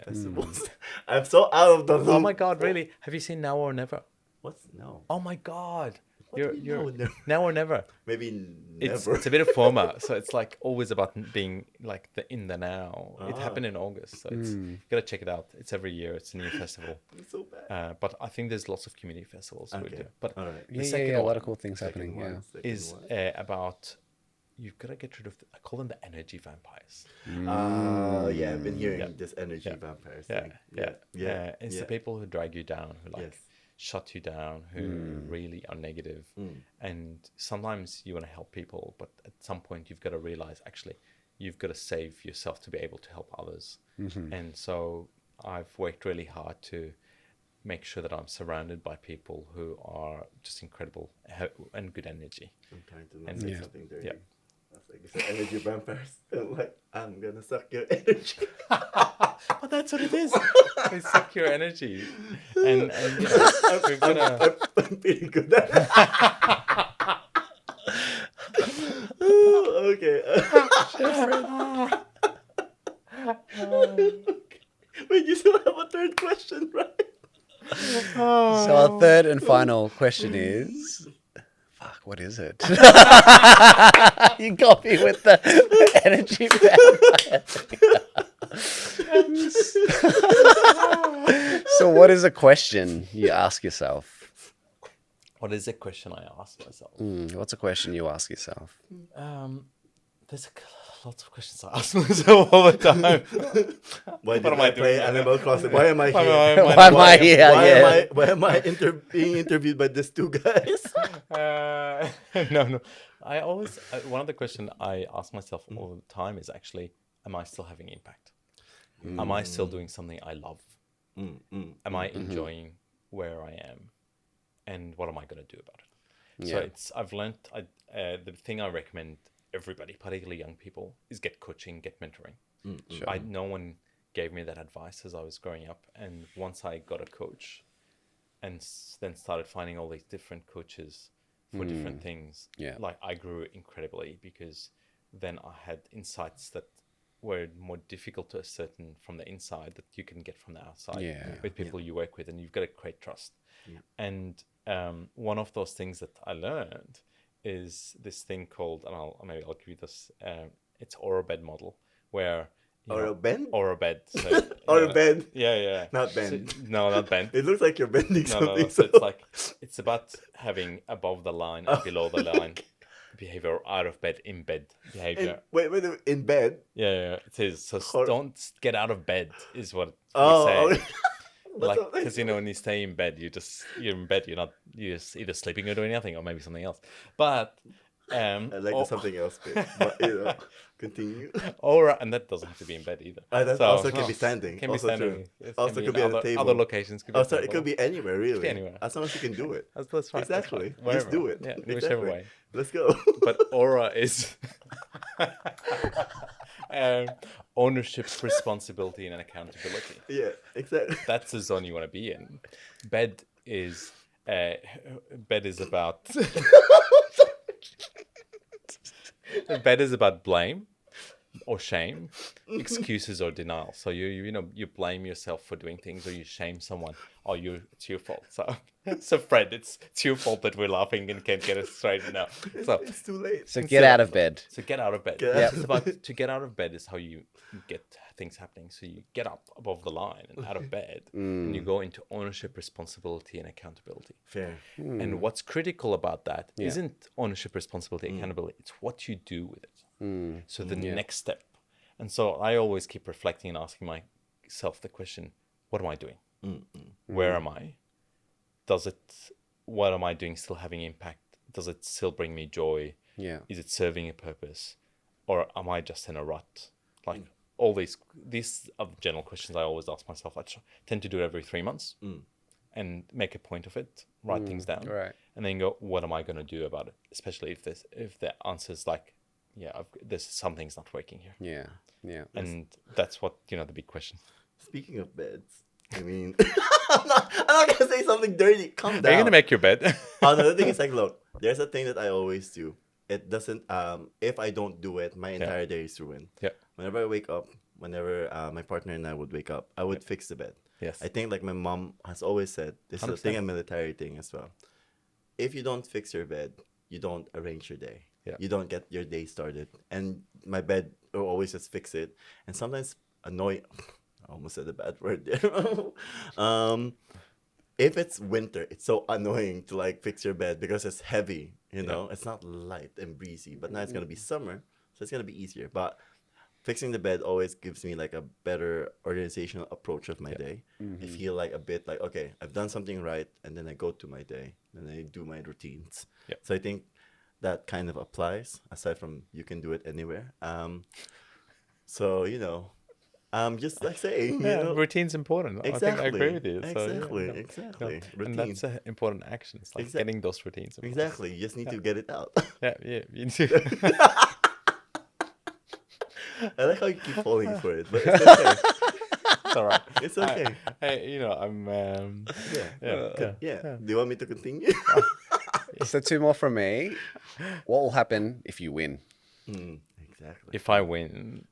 Festivals. I'm so out of the loop. Oh my God! Really? Have you seen Now or Never? What's no? Oh my God! What do you mean now or never? Now or Never. Maybe It's never. it's a bit of former, so it's like always about being like in the now. It Ah. happened in August, so it's you gotta check it out. It's every year. It's a new festival. It's so bad. But I think there's lots of community festivals we Okay. do. But All right. the Yeah, second a one lot of cool things Second happening. one, Yeah. second is one. about you've got to get rid of. I call them the energy vampires. Yeah, I've been hearing Yeah. this energy Yeah. vampires Yeah, thing. yeah. It's the people who drag you down, who like Yes. shut you down, who really are negative. And sometimes you want to help people, but at some point you've got to realize actually you've got to save yourself to be able to help others. And so I've worked really hard to make sure that I'm surrounded by people who are just incredible and good energy. I'm trying to not And- say Yeah. something dirty. Yeah. I was like, you said energy vampires. I'm like, I'm gonna suck your energy. But that's what it is. They suck your energy. And you know, we've got to... I'm pretty good at it. Okay. Wait, you still have a third question, right? So our third and final question is, fuck, what is it? You got me with the energy vampire thing. So what is a question you ask yourself? What is a question I ask myself? What's a question you ask yourself? There's lots of questions I ask myself all the time. Why What did am I I play doing? Animal Crossing? Why am I Why here? am I- Why am I here? Why Yeah. am I being interviewed by these two guys? No. I always one of the questions I ask myself all the time is actually, am I still having impact? Am I still doing something I love? Am I enjoying where I am? And what am I going to do about it? So Yeah. I've learned the thing I recommend everybody, particularly young people, is get coaching, get mentoring. Sure. No one gave me that advice as I was growing up, and once I got a coach, and then started finding all these different coaches for different things, Yeah. like I grew incredibly because then I had insights that were more difficult to ascertain from the inside that you can get from the outside with people you work with, and you've got to create trust. And one of those things that I learned is this thing called, and maybe I'll give you this. It's Aura Bed model, where Or a bend? Aura Bed, so, Or a bend? yeah, Not So- bend. no, not bend. It looks like you're bending No, something. no. So it's like it's about having above the line and below the line behavior, out of bed, in bed behavior. wait, in bed? Yeah, it is. So Hor- don't get out of bed is what Oh, we say. okay. Like, what I because when you stay in bed, you're in bed. You're just either sleeping or doing nothing, or maybe something else. But I like the something else bit. But, continue. Aura, and that doesn't have to be in bed either. That also can be standing. Can be Also standing. true. It Also can could be be in at a table. Other locations. Could be Oh, at a sorry, it table. could be anywhere, really. anywhere. As long as you can do it. That's right. that's Exactly. right. Just do Wherever. it. Yeah, whichever Exactly. way. Let's go. But aura is ownership, responsibility, and accountability. Yeah, exactly. That's the zone you want to be in. Bed is about bed is about blame or shame, excuses or denial. So you blame yourself for doing things, or you shame someone. Oh, it's your fault. So Fred, it's your fault that we're laughing and can't get it straight now. So It's too late. So get out of bed. So get out of bed. Get out It's about to get out of bed is how you get things happening. So you get up above the line and out of bed, and you go into ownership, responsibility, and accountability. Fair. And what's critical about that not ownership, responsibility, accountability. It's what you do with it. So the next step. And so I always keep reflecting and asking yourself the question, what am I doing? Mm-mm. Where am I? What am I doing still having impact? Does it still bring me joy? Yeah. Is it serving a purpose? Or am I just in a rut? Like all these are general questions I always ask myself. I tend to do it every 3 months and make a point of it, write things down, Right. and then go, what am I going to do about it? Especially if the answer is like, yeah, there's something's not working here. Yeah. Yeah. And that's what, the big question. Speaking of beds, I mean, I'm not gonna say something dirty. Calm Are you down. going to make your bed? Another thing is like, look, there's a thing that I always do. It doesn't. If I don't do it, my entire day is ruined. Yeah. Whenever I wake up, whenever my partner and I would wake up, I would fix the bed. Yes. I think like my mom has always said, this is a thing, a military thing as well. If you don't fix your bed, you don't arrange your day. Yeah. You don't get your day started. And my bed will always just fix it. And sometimes annoy. I almost said a bad word there. If it's winter, it's so annoying to like fix your bed because it's heavy. You know, it's not light and breezy. But now it's gonna be summer, so it's gonna be easier. But fixing the bed always gives me like a better organizational approach of my day. I feel like a bit like, okay, I've done something right, and then I go to my day, and I do my routines. Yep. So I think that kind of applies, aside from you can do it anywhere. So, just like saying, routine's important. exactly. I think I agree with you. So, Exactly. And Routine. that's an important action. It's like getting those routines. Exactly. You just need to get it out. Yeah, you do. I like how you keep falling for it, but it's okay. It's all right. It's okay. I'm. Yeah. Do you want me to continue? So 2 more from me. What will happen if you win? Exactly. If I win,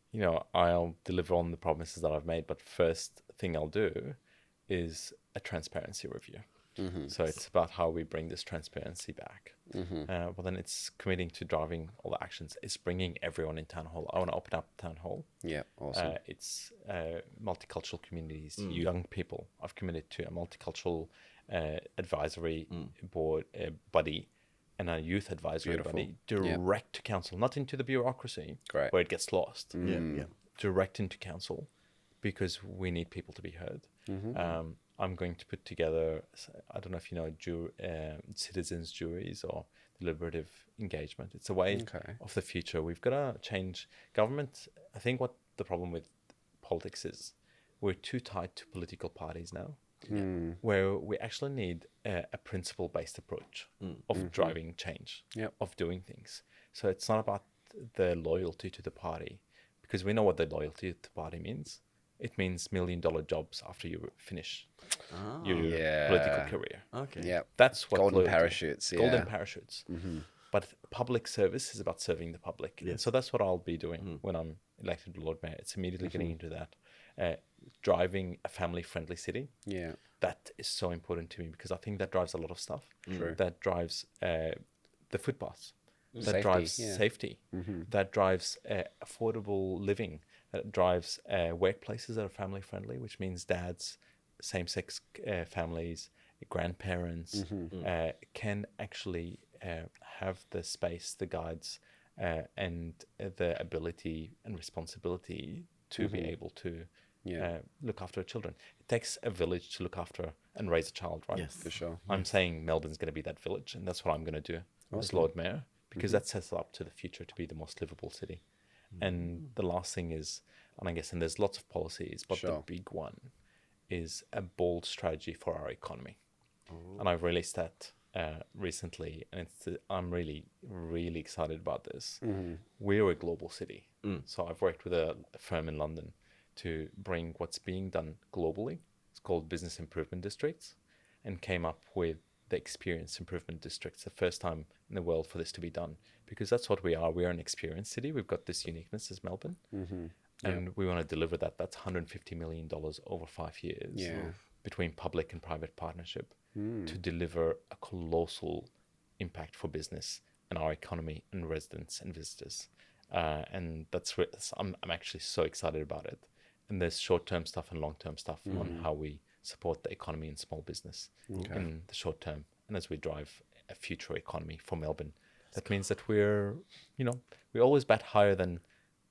I'll deliver on the promises that I've made. But first thing I'll do is a transparency review. So it's about how we bring this transparency back. Well, then it's committing to driving all the actions. It's bringing everyone in town hall. I want to open up town hall. Yeah, awesome. It's multicultural communities, young people. I've committed to a multicultural advisory board body and a youth advisory body direct to council, not into the bureaucracy Great. where it gets lost. Yeah. Direct into council, because we need people to be heard. I'm going to put together, I don't know if you know, citizens juries or deliberative engagement. It's a way of the future. We've got to change government. I think what the problem with politics is, we're too tied to political parties now, where we actually need a principle-based approach of driving change, of doing things. So it's not about the loyalty to the party, because we know what the loyalty to the party means. It means $1 million jobs after you finish your political career. Okay. Yeah. That's what Golden loyalty- parachutes. Yeah. Golden parachutes. But public service is about serving the public. Yes. So that's what I'll be doing when I'm elected Lord Mayor. It's immediately getting into that. Driving a family-friendly city. Yeah. That is so important to me, because I think that drives a lot of stuff. True. That drives the footpaths. That Safety, drives safety. That drives affordable living. That drives workplaces that are family friendly, which means dads, same-sex families, grandparents can actually have the space, the guides, and the ability and responsibility to be able to look after children. It takes a village to look after and raise a child, right? Yes. For sure. I'm saying Melbourne's going to be that village, and that's what I'm going to do as Lord Mayor, because that sets up to the future to be the most livable city. And the last thing is, and I guess, and there's lots of policies, but the big one is a bold strategy for our economy. And I've released that recently, and I'm really, really excited about this. We're a global city. So I've worked with a firm in London to bring what's being done globally. It's called Business Improvement Districts, and came up with the Experience Improvement Districts, the first time in the world for this to be done, because that's what we are. We are an experience city. We've got this uniqueness as Melbourne, and we want to deliver that. That's $150 million over 5 years between public and private partnership to deliver a colossal impact for business and our economy and residents and visitors. And I'm actually so excited about it. And there's short-term stuff and long-term stuff on how we support the economy and small business in the short term. And as we drive a future economy for Melbourne, that means that we always bat higher than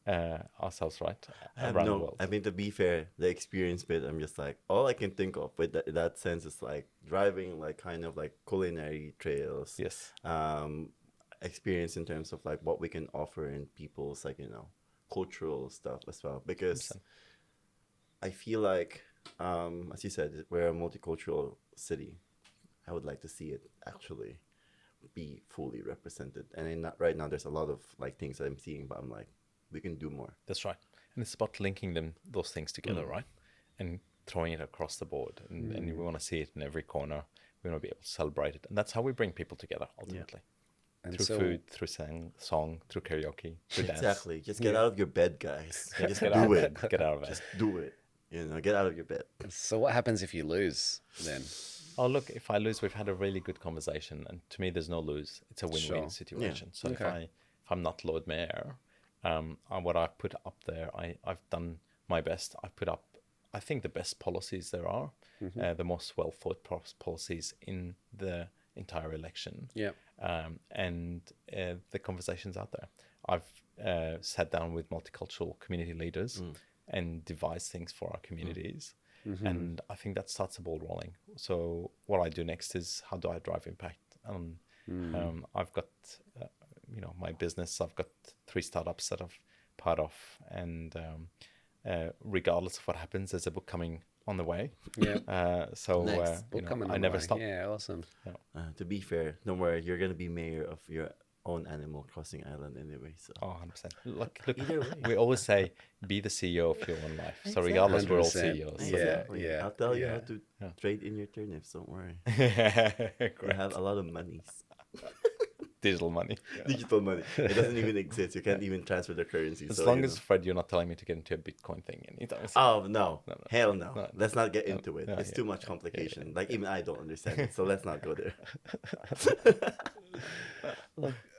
ourselves right I have around the no. world. I mean, to be fair, the experience bit, I'm just like, all I can think of with that sense is like driving, like kind of like culinary trails. Yes. Experience in terms of like what we can offer in people's like cultural stuff as well, because 100%. I feel like as you said, we're a multicultural city. I would like to see it actually be fully represented, and right now there's a lot of like things that I'm seeing, but I'm like, we can do more. That's right. And it's about linking those things together, right? And throwing it across the board. And we want to see it in every corner. We want to be able to celebrate it. And that's how we bring people together, ultimately. And Through so- food, through song, through karaoke, through dance. Exactly. Just get out of your bed, guys. Just Get do out, it. Get out of it. Just do it. Get out of your bed. So what happens if you lose then? Oh, look, if I lose, we've had a really good conversation. And to me, there's no lose. It's a win-win Sure. situation. So Okay. if I'm not Lord Mayor, what I put up there, I've done my best. I put up, I think, the best policies there are, the most well-thought policies in the entire election. Yeah. And the conversations out there. I've sat down with multicultural community leaders and devised things for our communities. And I think that starts the ball rolling. So what I do next is, how do I drive impact? I've got, my business. I've got 3 startups that I'm part of. And regardless of what happens, there's a book coming on the way. Yeah. Nice. Book coming I on never the way. stop. Yeah, awesome. To be fair, don't worry. You're gonna be mayor of your own Animal Crossing island anyway. So Oh, 100%. Look, Either way. we always say, be the CEO of your own life. So regardless, we're all 100%. CEOs. Yeah. exactly. I'll tell you yeah. how to Yeah. trade in your turnips. Don't worry. Great. You have a lot of monies. Digital money. Digital money. It doesn't even exist. You can't even transfer the currency. As so, long as, Fred, you're not telling me to get into a Bitcoin thing anytime soon. Oh no. No. Hell no. No. Let's not get into it. No, It's yeah. too much complication. Like even I don't understand it. So let's not go there.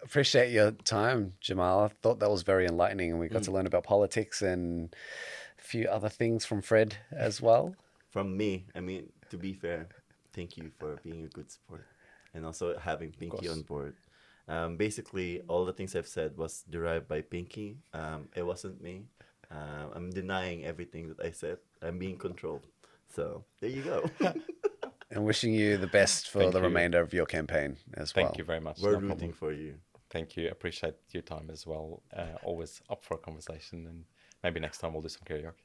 Appreciate your time, Jamal. I thought that was very enlightening, and we got to learn about politics and a few other things from Fred as well. From me, I mean, to be fair, thank you for being a good sport and also having Pinky course. on board. Basically, all the things I've said was derived by Pinky. It wasn't me. I'm denying everything that I said. I'm being controlled. So there you go. And wishing you the best for Thank the you. remainder of your campaign as well. Thank you very much. We're No rooting problem. for you. Thank you. Appreciate your time as well. Always up for a conversation, and maybe next time we'll do some karaoke.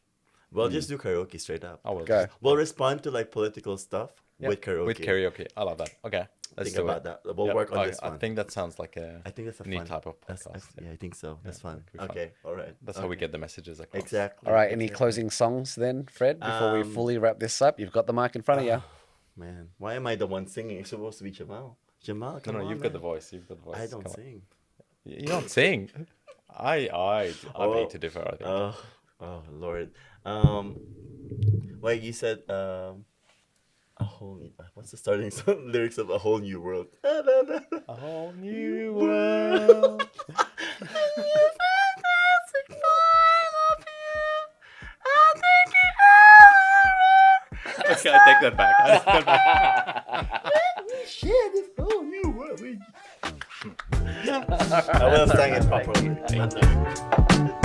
Well, just do karaoke straight up. I will. Go. We'll respond to like political stuff Yeah, with karaoke. With karaoke. I love that. Okay. Let's Think do about it. that. We'll Yeah, work on I, this I one. think that sounds like a I think that's a new fun type of that's- podcast. yeah, I think so. That's fun. it'd be fun. Okay, all right. That's how we get the messages across. Exactly. All right, any Exactly. closing songs then, Fred, before we fully wrap this up? You've got the mic in front of you. Man, why am I the one singing? It's supposed to be Jamal. Jamal, No, come no, on, you've got the man. voice. You've got the voice. I don't Come on. sing. You don't sing. I Oh, beg to differ, I think. Oh, Lord. Like you said, a whole new, what's the starting lyrics of A Whole New World? A whole new world. Okay, I take that back. I take that back. Share this whole new world. I will have sang it properly.